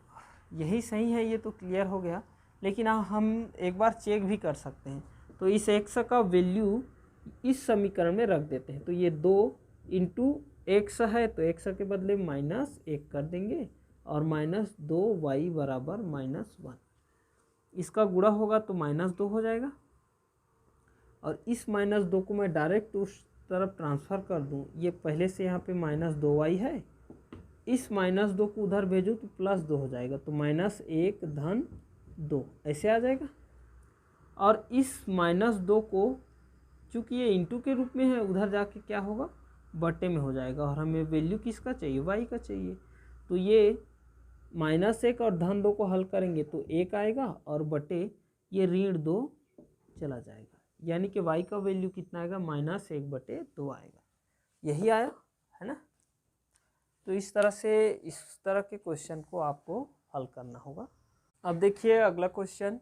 यही सही है, ये तो क्लियर हो गया। लेकिन हम एक बार चेक भी कर सकते हैं, तो इस x का वैल्यू इस समीकरण में रख देते हैं। तो ये 2 इंटू x है तो x के बदले -1 कर देंगे और -2y बराबर -1, इसका गुणा होगा तो -2 हो जाएगा। और इस -2 को मैं डायरेक्ट उस तरफ ट्रांसफ़र कर दूं, ये पहले से यहाँ पे -2y है, इस -2 को उधर भेजूँ तो +2 हो जाएगा, तो -1 धन 2 ऐसे आ जाएगा। और इस -2 को चूँकि ये इंटू के रूप में है, उधर जाके क्या होगा, बटे में हो जाएगा। और हमें वैल्यू किसका चाहिए, y का चाहिए। तो ये -1 और धन 2 को हल करेंगे तो 1 आएगा और बटे ये ऋण 2 चला जाएगा, यानी कि y का वैल्यू कितना आएगा, -1/2 आएगा। यही आया, है ना। तो इस तरह से इस तरह के क्वेश्चन को आपको हल करना होगा। अब देखिए अगला क्वेश्चन,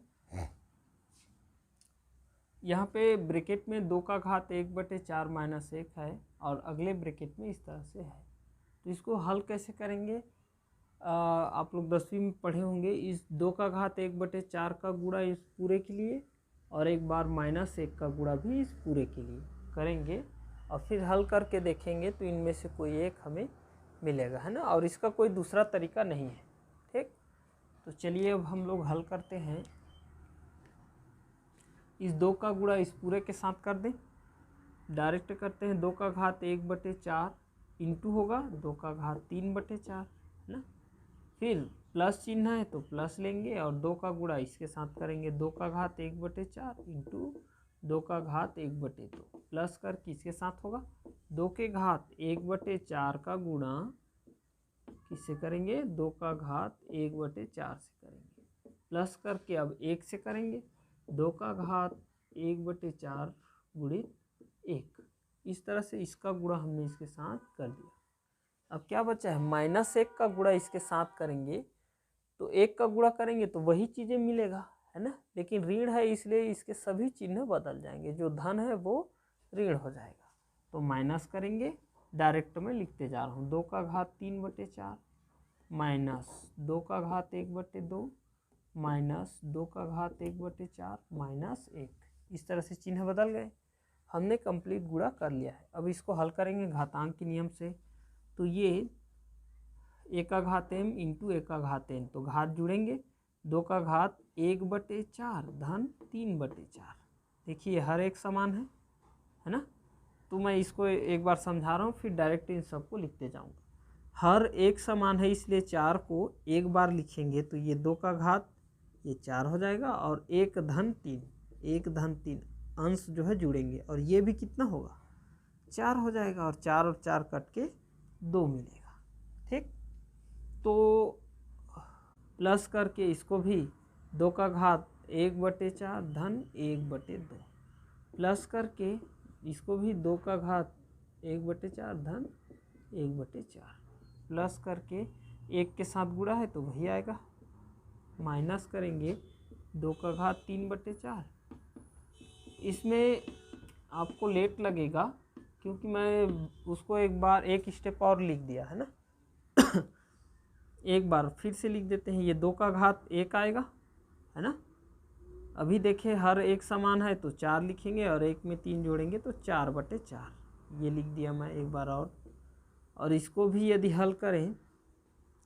यहाँ पे ब्रैकेट में 2 का घात 1/4 -1 है और अगले ब्रैकेट में इस तरह से है। तो इसको हल कैसे करेंगे, आप लोग 10वीं में पढ़े होंगे। इस 2 का घात 1/4 का गुणा इस पूरे के लिए और एक बार -1 का गुणा भी इस पूरे के लिए करेंगे और फिर हल करके देखेंगे तो इनमें से कोई एक हमें मिलेगा, है ना। और इसका कोई दूसरा तरीका नहीं है, ठीक। तो चलिए अब हम लोग हल करते हैं। इस 2 का गुणा इस पूरे के साथ कर दें, डायरेक्ट करते हैं। 2 का घात 1/4 इंटू होगा 2 का घात 3/4, है ना। फिर प्लस चिन्ह है तो प्लस लेंगे और 2 का गुणा इसके साथ करेंगे, 2 का घात 1/4 इंटू 2 का घात 1/2 प्लस कर किसके साथ होगा, 2 के घात 1/4 का गुणा किससे करेंगे, 2 का घात 1/4 से करेंगे, प्लस करके अब 1 से करेंगे, 2 का घात 1/4 गुणित 1। इस तरह से इसका गुणा हमने इसके साथ कर दिया। अब क्या बचा है, -1 का गुणा इसके साथ करेंगे तो 1 का गुणा करेंगे तो वही चीज़ें मिलेगा, है ना, लेकिन ऋण है इसलिए इसके सभी चिन्ह बदल जाएंगे, जो धन है वो ऋण हो जाएगा। तो माइनस करेंगे, डायरेक्ट में लिखते जा रहा हूँ, 2 का घात 3/4 माइनस 2 का घात 1/2 माइनस 2 का घात 1/4 माइनस 1। इस तरह से चिन्ह बदल गए, हमने कंप्लीट गुणा कर लिया है। अब इसको हल करेंगे घातांक के नियम से, तो ये a का घात m इंटू a का घात n, तो घात जुड़ेंगे, 2 का घात 1/4 धन 3/4। देखिए हर एक समान है ना, तो मैं इसको एक बार समझा रहा हूँ फिर डायरेक्ट इन सबको लिखते जाऊँगा। हर एक समान है इसलिए 4 को एक बार लिखेंगे तो ये 2 का घात ये 4 हो जाएगा और 1 धन 3 अंश जो है जुड़ेंगे और ये भी कितना होगा 4 हो जाएगा और 4 और 4 कट के 2 मिलेगा। ठीक, तो प्लस करके इसको भी 2 का घात 1/4 धन 1/2 प्लस करके इसको भी 2 का घात 1/4 धन 1/4 प्लस करके 1 के साथ गुणा है तो वही आएगा, माइनस करेंगे 2 का घात 3/4। इसमें आपको लेट लगेगा क्योंकि मैं उसको एक स्टेप और लिख दिया है ना एक बार फिर से लिख देते हैं, ये 2 का घात 1 आएगा, है ना। अभी देखें हर एक समान है तो 4 लिखेंगे और 1 में 3 जोड़ेंगे तो 4/4, ये लिख दिया मैं एक बार और इसको भी यदि हल करें,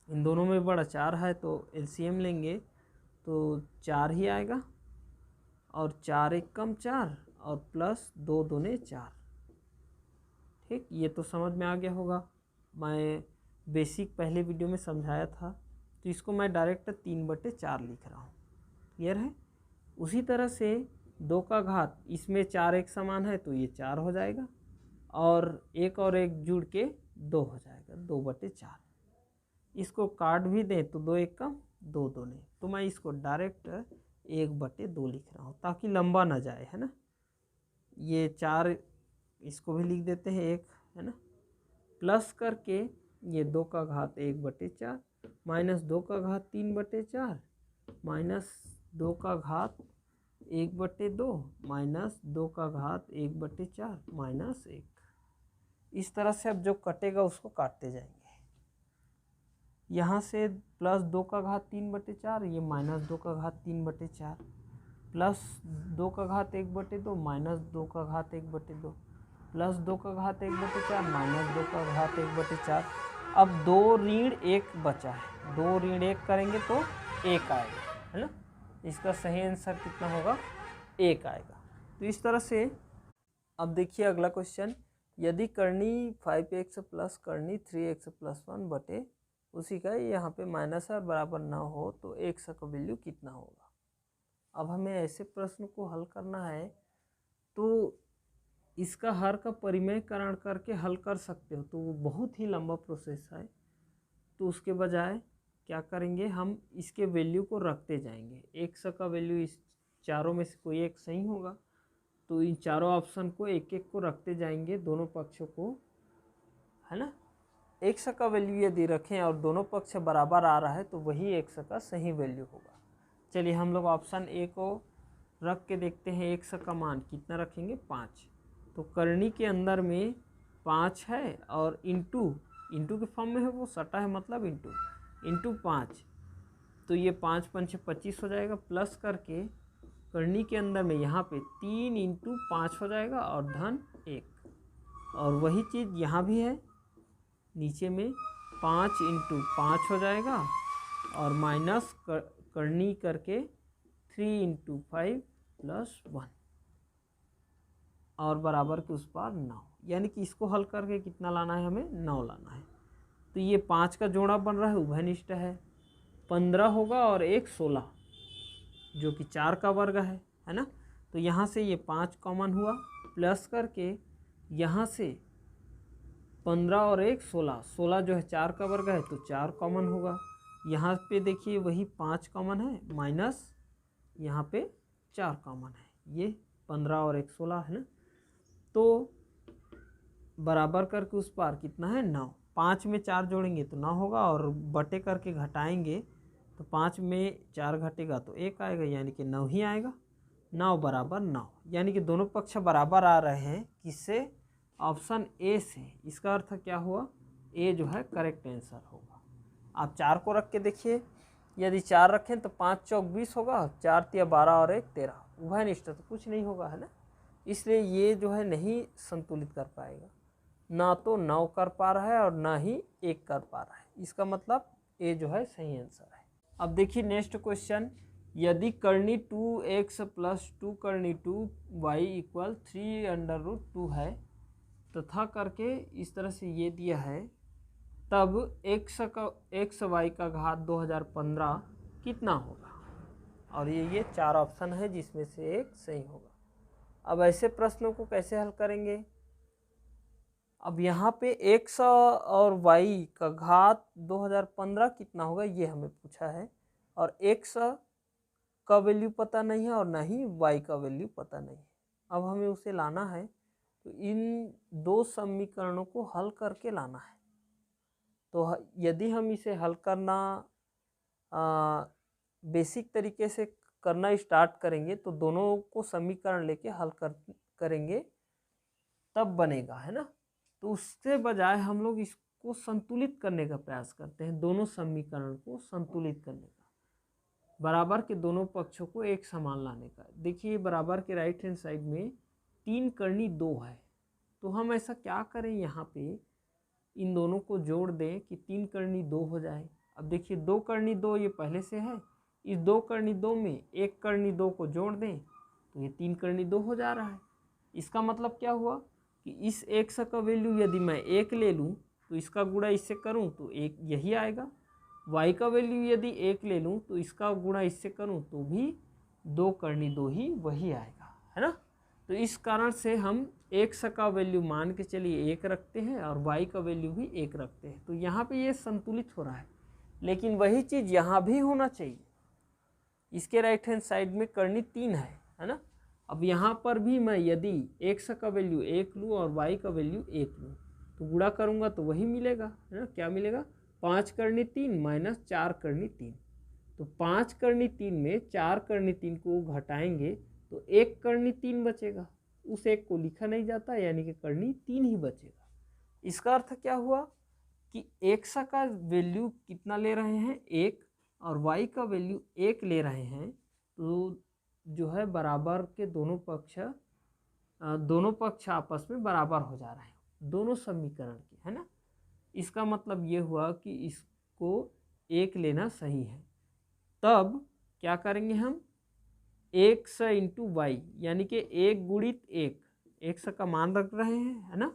इन दोनों में बड़ा 4 है तो एलसीएम लेंगे तो 4 ही आएगा और 4 एक कम 4 और प्लस 2 दूने 4। ठीक, ये तो समझ में आ गया होगा, मैं बेसिक पहले वीडियो में समझाया था, तो इसको मैं डायरेक्ट 3/4 लिख रहा हूँ, क्लियर है। उसी तरह से 2 का घात, इसमें 4 एक समान है तो ये 4 हो जाएगा और 1 और 1 जुड़ के 2 हो जाएगा, 2/4। इसको काट भी दें तो 2 एक कम 2 दूने, तो मैं इसको डायरेक्ट 1/2 लिख रहा हूँ ताकि लंबा ना जाए, है ना। ये 4 इसको भी लिख देते हैं 1, है ना, प्लस करके ये 2 का घात 1/4 माइनस 2 का घात 3/4 माइनस 2 का घात 1/2 माइनस 2 का घात 1/4 माइनस 1। इस तरह से अब जो कटेगा उसको काटते जाएंगे, यहाँ से प्लस 2 का घात 3/4, ये माइनस 2 का घात 3/4 प्लस 2 का घात 1/2 माइनस 2 का घात 1/2 प्लस 2 का घात 1/4 माइनस 2 का घात 1/4। अब 2 ऋण 1 बचा है, 2 ऋण 1 करेंगे तो 1 आएगा, है ना। इसका सही आंसर कितना होगा, 1 आएगा। तो इस तरह से अब देखिए अगला क्वेश्चन, यदि करनी 5x प्लस करनी 3x प्लस 1 बटे उसी का यहाँ पे माइनस है बराबर ना हो तो x का वैल्यू कितना होगा। अब हमें ऐसे प्रश्न को हल करना है तो इसका हर का परिमेयकरण करके हल कर सकते हो, तो वो बहुत ही लंबा प्रोसेस है, तो उसके बजाय क्या करेंगे, हम इसके वैल्यू को रखते जाएंगे। x का वैल्यू इस चारों में से कोई एक सही होगा, तो इन चारों ऑप्शन को एक एक को रखते जाएंगे, दोनों पक्षों को, है ना। x का वैल्यू यदि रखें और दोनों पक्ष बराबर आ रहा है तो वही x का सही वैल्यू होगा। चलिए हम लोग ऑप्शन ए को रख के देखते हैं, x का मान कितना रखेंगे 5, तो करनी के अंदर में 5 है और इंटू के फॉर्म में है, वो सटा है मतलब इंटू 5, तो ये 5 पंचे 25 हो जाएगा, प्लस करके करनी के अंदर में यहाँ पे 3 इंटू 5 हो जाएगा और धन 1, और वही चीज़ यहाँ भी है, नीचे में 5 इंटू 5 हो जाएगा और माइनस करनी करके 3 इंटू 5 प्लस 1 और बराबर के उस पार 9, यानी कि इसको हल करके कितना लाना है, हमें 9 लाना है। तो ये 5 का जोड़ा बन रहा है, उभयनिष्ठ है, 15 होगा और एक 16 जो कि 4 का वर्ग है ना। तो यहाँ से ये 5 कॉमन हुआ, प्लस करके यहाँ से 15 और एक 16, 16 जो है 4 का वर्ग है तो 4 कॉमन होगा। यहाँ पे देखिए वही 5 कॉमन है, माइनस यहाँ पे 4 कॉमन है, ये 15 और एक 16 है ना। तो बराबर करके उस पार कितना है 9, 5 में 4 जोड़ेंगे तो 9 होगा, और बटे करके घटाएंगे तो 5 में 4 घटेगा तो 1 आएगा, यानी कि 9 ही आएगा। 9 बराबर 9, यानी कि दोनों पक्ष बराबर आ रहे हैं, किससे? ऑप्शन ए से। इसका अर्थ क्या हुआ? ए जो है करेक्ट आंसर होगा। आप 4 को रख के देखिए, यदि 4 रखें तो 5 चौक 20 होगा, 4 तिया 12 और 1 13, उभयनिष्ठ तो कुछ नहीं होगा, है ना। इसलिए ये जो है नहीं संतुलित कर पाएगा, ना तो 9 कर पा रहा है और ना ही 1 कर पा रहा है। इसका मतलब ए जो है सही आंसर है। अब देखिए नेक्स्ट क्वेश्चन, यदि कर्णी 2x + 2 कर्णी 2y = 3√2 है तथा करके इस तरह से ये दिया है, तब x y का घात 2015 कितना होगा? और ये 4 ऑप्शन है जिसमें से एक सही होगा। अब ऐसे प्रश्नों को कैसे हल करेंगे? अब यहाँ पे x और y का घात 2015 कितना होगा ये हमें पूछा है, और x का वैल्यू पता नहीं है और ना ही y का वैल्यू पता नहीं है। अब हमें उसे लाना है, तो इन दो समीकरणों को हल करके लाना है। तो यदि हम इसे हल करना बेसिक तरीके से करना स्टार्ट करेंगे तो दोनों को समीकरण लेके हल करेंगे तब बनेगा, है ना। तो उससे बजाय हम लोग इसको संतुलित करने का प्रयास करते हैं, दोनों समीकरण को संतुलित करने का, बराबर के दोनों पक्षों को एक समान लाने का। देखिए बराबर के राइट हैंड साइड में 3 कर्णी 2 है, तो हम ऐसा क्या करें, यहाँ पे इन दोनों को जोड़ दें कि 3 कर्णी 2 हो जाए। अब देखिए 2 कर्णी 2 ये पहले से है, इस 2 कर्णी 2 में 1 कर्णी 2 को जोड़ दें तो ये 3 कर्णी 2 हो जा रहा है। इसका मतलब क्या हुआ कि इस x का वैल्यू यदि मैं 1 ले लूँ तो इसका गुणा इससे करूँ तो 1 यही आएगा, y का वैल्यू यदि 1 ले लूँ तो इसका गुणा इससे करूँ तो भी 2 कर्णी 2 ही वही आएगा, है ना। तो इस कारण से हम x का वैल्यू मान के चलिए 1 रखते हैं और y का वैल्यू भी 1 रखते हैं, तो यहाँ पे ये संतुलित हो रहा है। लेकिन वही चीज़ यहाँ भी होना चाहिए, इसके राइट हैंड साइड में कर्णी 3 है ना। अब यहाँ पर भी मैं यदि x का वैल्यू 1 लूँ और y का वैल्यू 1 लूँ तो गुणा करूँगा तो वही मिलेगा, है ना। क्या मिलेगा? 5 कर्णी 3 माइनस 4 कर्णी 3, तो 5 कर्णी 3 में 4 कर्णी 3 को घटाएंगे तो 1 कर्णी 3 बचेगा, उस एक को लिखा नहीं जाता, यानी कि कर्णी 3 ही बचेगा। इसका अर्थ क्या हुआ कि x का वैल्यू कितना ले रहे हैं 1 और y का वैल्यू 1 ले रहे हैं, तो जो है बराबर के दोनों पक्ष आपस में बराबर हो जा रहे हैं दोनों समीकरण के, है ना। इसका मतलब ये हुआ कि इसको 1 लेना सही है। तब क्या करेंगे हम, x × y यानी कि 1 गुणित 1, x का मान रख रहे हैं, है ना।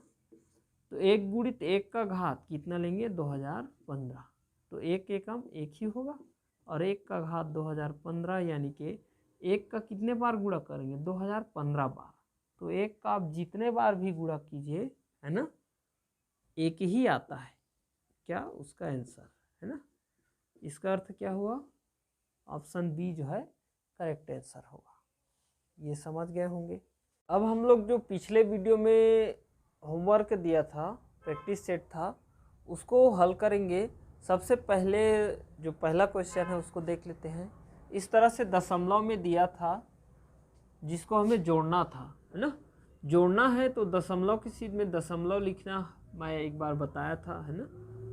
तो 1 गुणित 1 का घात कितना लेंगे 2015, तो 1 एकम 1 ही होगा, और 1 का घात 2015 यानी कि 1 का कितने बार गुणा करेंगे 2015 बार, तो 1 का आप जितने बार भी गुणा कीजिए, है ना, 1 ही आता है क्या उसका आंसर, है ना। इसका अर्थ क्या हुआ, ऑप्शन बी जो है करेक्ट आंसर होगा। ये समझ गए होंगे। अब हम लोग जो पिछले वीडियो में होमवर्क दिया था, प्रैक्टिस सेट था, उसको हल करेंगे। सबसे पहले जो पहला क्वेश्चन है उसको देख लेते हैं। इस तरह से दशमलव में दिया था जिसको हमें जोड़ना था, है ना। जोड़ना है तो दशमलव की सीध में दशमलव लिखना मैं एक बार बताया था, है ना,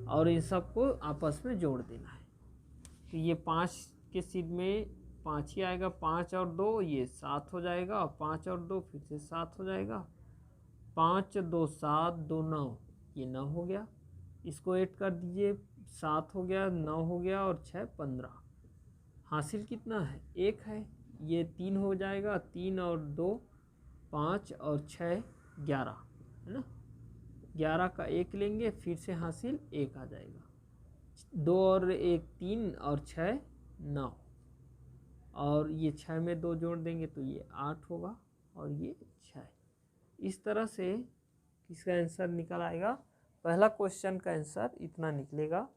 और इन सबको आपस में जोड़ देना है। तो ये 5 के सीध में 5 ही आएगा, 5 और 2 ये 7 हो जाएगा, और 5 और 2 फिर से 7 हो जाएगा, 5 2 7 2 9, ये 9 हो गया। इसको ऐड कर दीजिए, 7 हो गया, 9 हो गया और 6 15, हासिल कितना है 1 है, ये 3 हो जाएगा, 3 और 2 5 और 6 11, है ना। 11 का 1 लेंगे फिर से हासिल 1 आ जाएगा, 2 और 1 3 और 6 9, और ये 6 में 2 जोड़ देंगे तो ये 8 होगा और ये 6। इस तरह से इसका आंसर निकल आएगा। पहला क्वेश्चन का आंसर इतना निकलेगा,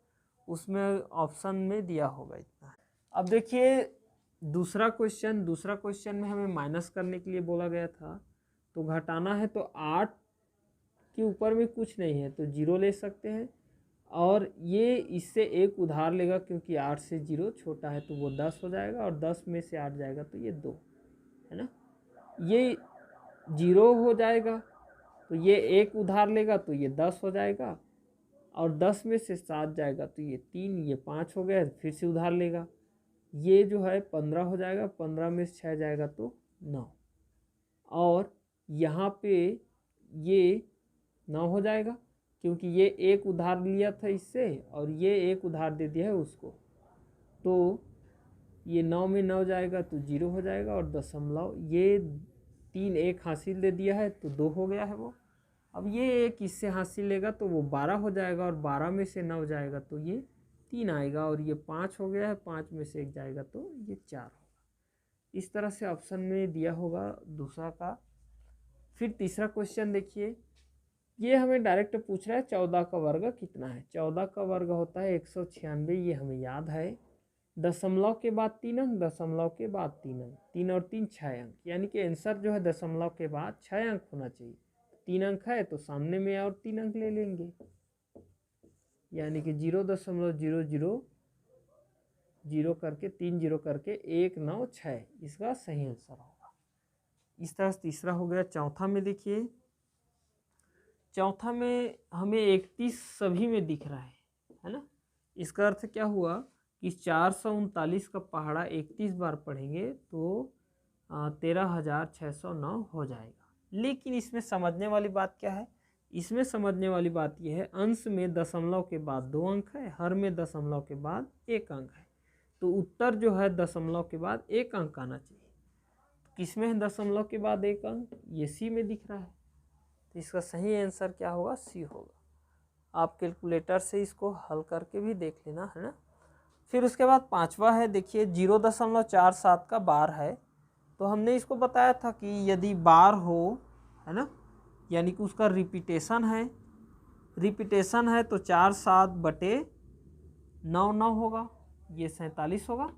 उसमें ऑप्शन में दिया होगा इतना। अब देखिए दूसरा क्वेश्चन में हमें माइनस करने के लिए बोला गया था, तो घटाना है तो 8 के ऊपर में कुछ नहीं है तो 0 ले सकते हैं, और ये इससे 1 उधार लेगा क्योंकि 8 से 0 छोटा है तो वो 10 हो जाएगा, और 10 में से 8 जाएगा तो ये 2 है ना। ये 0 हो जाएगा तो ये 1 उधार लेगा तो ये 10 हो जाएगा, और 10 में से 7 जाएगा तो ये 3, ये 5 हो गया, फिर से उधार लेगा, ये जो है 15 हो जाएगा, 15 में से 6 जाएगा तो 9, और यहाँ पे ये 9 हो जाएगा क्योंकि ये 1 उधार लिया था इससे और ये 1 उधार दे दिया है उसको, तो ये 9 में 9 जाएगा तो 0 हो जाएगा, और दशमलव ये 3 1 हासिल दे दिया है तो 2 हो गया है वो। अब ये 1 इससे हासिल लेगा तो वो 12 हो जाएगा, और 12 में से 9 जाएगा तो ये 3 आएगा, और ये 5 हो गया है, 5 में से 1 जाएगा तो ये 4 होगा। इस तरह से ऑप्शन में दिया होगा दूसरा का। फिर तीसरा क्वेश्चन देखिए, ये हमें डायरेक्ट पूछ रहा है 14 का वर्ग कितना है। 14 का वर्ग होता है 196, ये हमें याद है। दशमलव के बाद 3 अंक, दशमलव के बाद 3 अंक, 3 और 3 6 अंक, यानी कि आंसर जो है दशमलव के बाद 6 अंक होना चाहिए। 3 अंक है तो सामने में और 3 अंक ले लेंगे, यानी कि 0.000 करके 3 0 करके 196 इसका सही आंसर होगा। इस तरह से तीसरा हो गया। चौथा में देखिए, चौथा में हमें 31 सभी में दिख रहा है ना। इसका अर्थ क्या हुआ कि 439 का पहाड़ा 31 बार पढ़ेंगे तो 13,609 हो जाएगा। लेकिन इसमें समझने वाली बात क्या है, इसमें समझने वाली बात यह है अंश में दशमलव के बाद 2 अंक है, हर में दशमलव के बाद 1 अंक है, तो उत्तर जो है दशमलव के बाद 1 अंक आना चाहिए। तो किसमें है दशमलव के बाद 1 अंक, ये सी में दिख रहा है, तो इसका सही आंसर क्या होगा, सी होगा। आप कैलकुलेटर से इसको हल करके भी देख लेना, है ना। फिर उसके बाद पांचवा है, देखिए 0.47 का बार है, तो हमने इसको बताया था कि यदि बार हो, है ना, यानी कि उसका रिपीटेशन है तो 4 7 बटे 9 9 होगा, ये 47 होगा।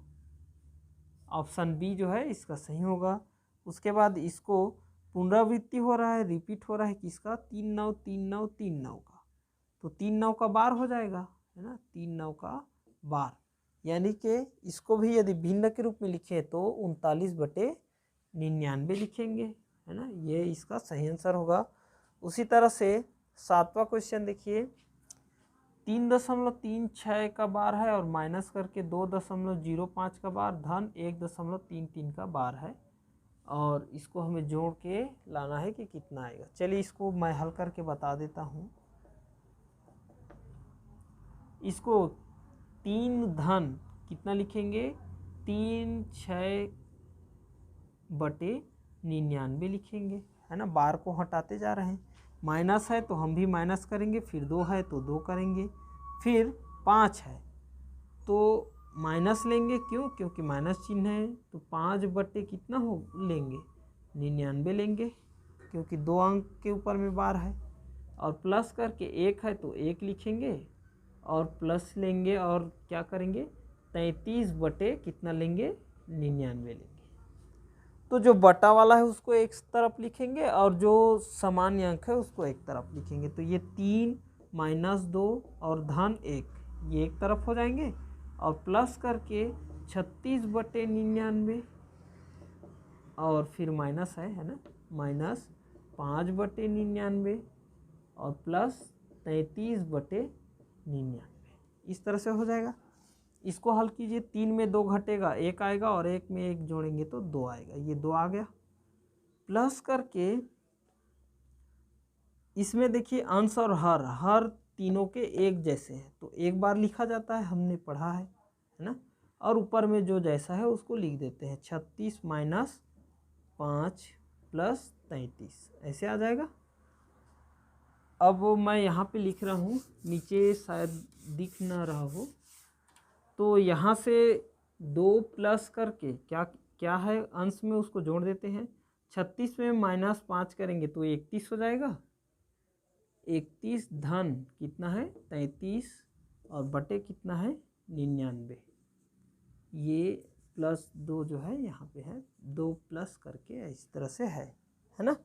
ऑप्शन बी जो है इसका सही होगा। उसके बाद इसको पुनरावृत्ति हो रहा है, रिपीट हो रहा है किसका, 3 9 3 9 3 9 का, तो 3 9 का बार हो जाएगा, है ना, 3 9 का बार, यानी कि इसको भी यदि भिन्न के रूप में लिखे तो 39/99 लिखेंगे, है ना, ये इसका सही आंसर होगा। उसी तरह से सातवां क्वेश्चन देखिए, 3.36 का बार है और माइनस करके 2.05 का बार धन 1.33 का बार है, और इसको हमें जोड़ के लाना है कि कितना आएगा। चलिए इसको मैं हल करके बता देता हूँ। इसको 3 धन कितना लिखेंगे, 3 6 बटे 99 लिखेंगे, है ना, बार को हटाते जा रहे हैं। माइनस है तो हम भी माइनस करेंगे, फिर 2 है तो 2 करेंगे, फिर 5 है तो माइनस लेंगे, क्यों, क्योंकि माइनस चिन्ह है, तो 5 बटे कितना हो लेंगे, 99 लेंगे, क्योंकि 2 अंक के ऊपर में बार है, और प्लस करके 1 है तो 1 लिखेंगे, और प्लस लेंगे और क्या करेंगे, 33 बटे कितना लेंगे, 99 लेंगे। तो जो बटा वाला है उसको एक तरफ लिखेंगे और जो सामान्य अंक है उसको एक तरफ लिखेंगे, तो ये 3 - 2 और धन 1 ये एक तरफ हो जाएंगे, और प्लस करके 36 बटे 99, और फिर माइनस है ना, माइनस 5 बटे 99 और प्लस 33 बटे 99, इस तरह से हो जाएगा। इसको हल कीजिए, 3 में 2 घटेगा 1 आएगा, और 1 में 1 जोड़ेंगे तो 2 आएगा, ये 2 आ गया। प्लस करके इसमें देखिए अंश और हर तीनों के एक जैसे हैं, तो एक बार लिखा जाता है, हमने पढ़ा है ना, और ऊपर में जो जैसा है उसको लिख देते हैं, 36 - 5 + 33 ऐसे आ जाएगा। अब मैं यहाँ पे लिख रहा हूँ, नीचे शायद दिख ना रहा हो, तो यहाँ से 2 प्लस करके क्या क्या है अंश में उसको जोड़ देते हैं। 36 में -5 करेंगे तो 31 हो जाएगा। 31 धन कितना है 33 और बटे कितना है 99। ये +2 जो है यहाँ पे है, 2 प्लस करके इस तरह से है ना।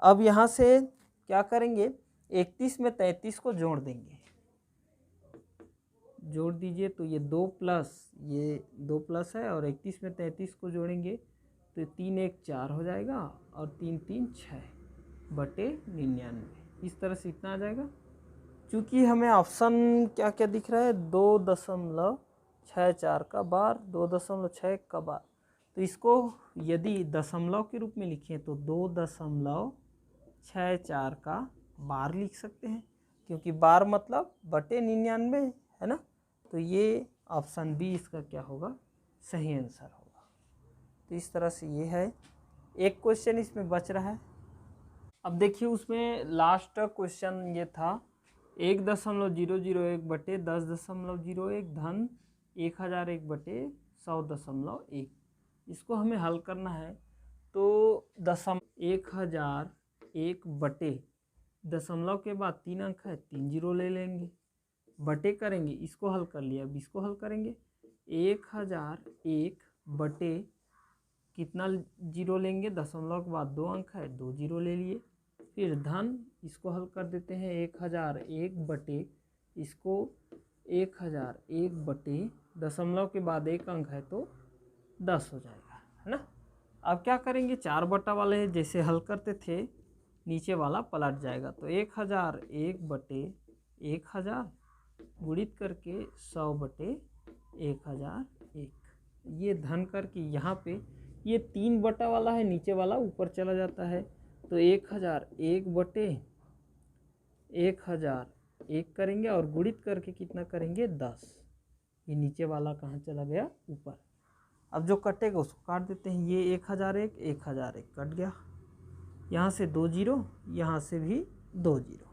अब यहाँ से क्या करेंगे, 31 में 33 को जोड़ देंगे, जोड़ दीजिए तो ये 2 प्लस, ये 2 प्लस है और 31 में 33 को जोड़ेंगे तो 3 1 4 हो जाएगा और 3 3 6 बटे 99। इस तरह से इतना आ जाएगा। चूँकि हमें ऑप्शन क्या क्या दिख रहा है, 2.64 का बार, 2.6 का बार, तो इसको यदि दशमलव के रूप में लिखें तो 2.64 का बार लिख सकते हैं, क्योंकि बार मतलब बटे 99 है ना। तो ये ऑप्शन बी इसका क्या होगा, सही आंसर होगा। तो इस तरह से ये है। एक क्वेश्चन इसमें बच रहा है। अब देखिए उसमें लास्ट क्वेश्चन ये था 1.001 बटे 10.01 धन 1001 बटे 100.1। इसको हमें हल करना है तो 1001 बटे दशमलव के बाद 3 अंक है, 3 जीरो ले लेंगे, बटे करेंगे, इसको हल कर लिया। अब इसको हल करेंगे 1001 बटे कितना जीरो लेंगे, दशमलव के बाद 2 अंक है, 2 जीरो ले लिए। फिर धन, इसको हल कर देते हैं 1001 बटे, इसको 1001 बटे दशमलव के बाद 1 अंक है तो 10 हो जाएगा, है ना। अब क्या करेंगे, 4 बटा वाले जैसे हल करते थे नीचे वाला पलट जाएगा, तो 1001 बटे 1000 गुणित करके 100 बटे 1001। ये धन करके यहाँ पे ये 3 बटा वाला है, नीचे वाला ऊपर चला जाता है, तो 1001 बटे 1001 करेंगे और गुणित करके कितना करेंगे 10। ये नीचे वाला कहाँ चला गया, ऊपर। अब जो कटेगा उसको काट देते हैं। ये 1001 1001 कट गया, यहाँ से 2 जीरो, यहाँ से भी 2 जीरो,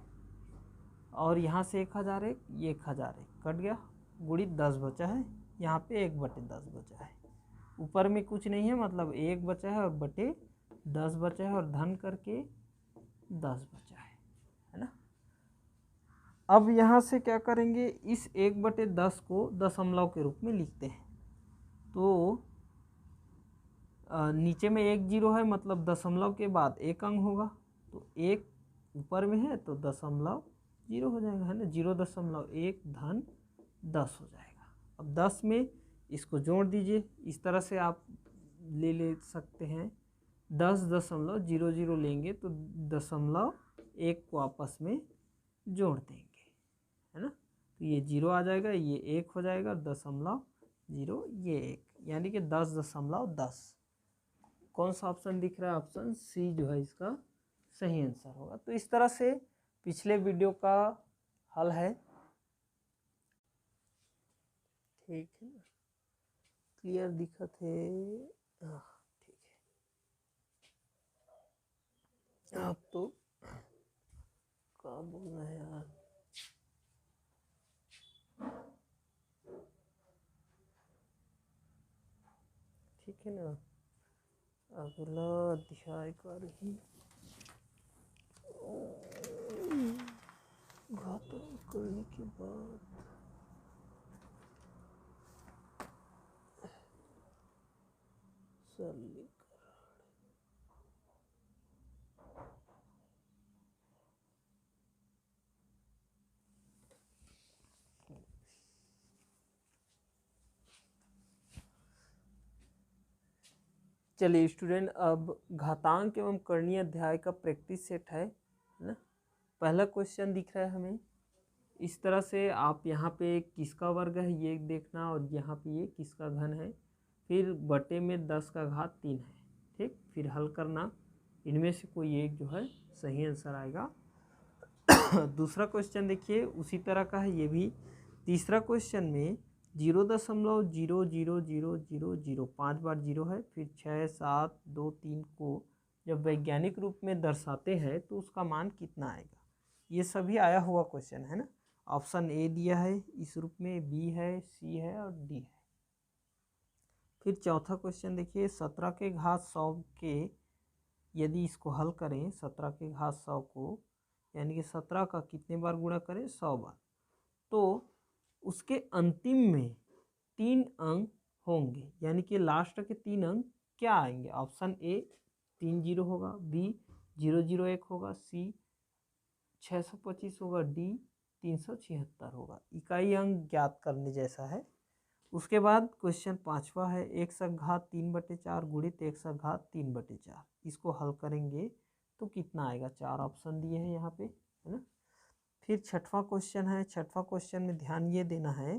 और यहाँ से 1001 ये 1001 कट गया, गुणित 10 बचा है, यहाँ पे 1 बटे 10 बचा है, ऊपर में कुछ नहीं है मतलब 1 बचा है और बटे 10 बचा है और धन करके 10 बचा है ना। अब यहाँ से क्या करेंगे, इस 1 बटे 10 को दशमलव के रूप में लिखते हैं, तो नीचे में 1 जीरो है मतलब दशमलव के बाद 1 अंक होगा, तो 1 ऊपर में है तो दशमलव जीरो हो जाएगा, है ना। 0.1 धन 10 हो जाएगा। अब 10 में इसको जोड़ दीजिए, इस तरह से आप ले सकते हैं। 10.00 लेंगे तो 0.1 को आपस में जोड़ देंगे, है ना। तो ये 0 आ जाएगा, ये 1 हो जाएगा, 0.0 ये 1, यानी कि 10.10। कौन सा ऑप्शन दिख रहा है, ऑप्शन सी जो है इसका सही आंसर होगा। तो इस तरह से पिछले वीडियो का हल है, ठीक है ना, क्लियर दिखत है, ठीक है। आप तो क्या बोलना है यार, ठीक है ना। अगला अध्याय का रही घातन करने के बाद सरलीकरण। चलिए स्टूडेंट, अब घातांक एवं करणीय अध्याय का प्रैक्टिस सेट है ना। पहला क्वेश्चन दिख रहा है हमें इस तरह से, आप यहाँ पे किसका वर्ग है ये देखना, और यहाँ पे ये किसका घन है, फिर बटे में 10 का घात 3 है, ठीक। फिर हल करना, इनमें से कोई एक जो है सही आंसर आएगा। दूसरा क्वेश्चन देखिए उसी तरह का है ये भी। तीसरा क्वेश्चन में 0.00000 5 बार 0 है, फिर 6 7 2 3 को जब वैज्ञानिक रूप में दर्शाते हैं तो उसका मान कितना आएगा। ये सभी आया हुआ क्वेश्चन है ना। ऑप्शन ए दिया है इस रूप में, बी है, सी है और डी है। फिर चौथा क्वेश्चन देखिए, 17 के घात 100 के यदि इसको हल करें, 17 के घात 100 को यानी कि 17 का कितने बार गुणा करें, 100 बार, तो उसके अंतिम में 3 अंक होंगे, यानी कि लास्ट के 3 अंक क्या आएंगे। ऑप्शन ए 3 जीरो होगा, बी 001 होगा, सी 625 होगा, डी 376 होगा। इकाई अंक ज्ञात करने जैसा है। उसके बाद क्वेश्चन पांचवा है, 1/3/4 गुणित 1/3/4। इसको हल करेंगे तो कितना आएगा, 4 ऑप्शन दिए हैं यहाँ पे, है ना। फिर छठवां क्वेश्चन है। छठवां क्वेश्चन में ध्यान ये देना है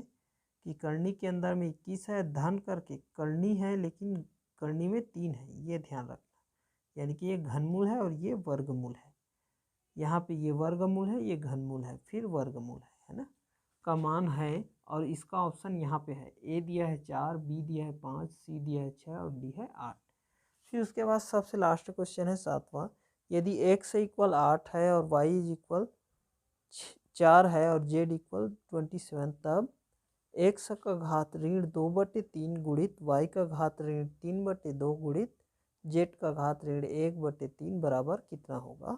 कि करनी के अंदर में 21 है, धन करके करनी है लेकिन करनी में 3 है, ये ध्यान रखना। यानी कि ये घनमूल है और ये वर्गमूल है। यहाँ पे ये वर्गमूल है, ये घनमूल है, फिर वर्गमूल है ना, का मान है। और इसका ऑप्शन यहाँ पे है, ए दिया है 4, बी दिया है 5, सी दिया है 6 और डी है 8। फिर उसके बाद सबसे लास्ट क्वेश्चन है 7वां, यदि x इक्वल 8 है और y इज इक्वल 4 है और z इक्वल 27, तब x का घात ऋण 2/3 गुणित y का घात ऋण 3/2 गुणित z का घात ऋण 1/3 बराबर कितना होगा।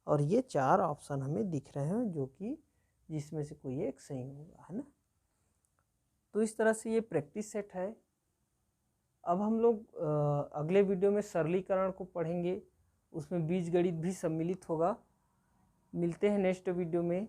और ये 4 ऑप्शन हमें दिख रहे हैं, जो कि जिसमें से कोई एक सही होगा, है ना। तो इस तरह से ये प्रैक्टिस सेट है। अब हम लोग अगले वीडियो में सरलीकरण को पढ़ेंगे, उसमें बीजगणित भी सम्मिलित होगा। मिलते हैं नेक्स्ट वीडियो में।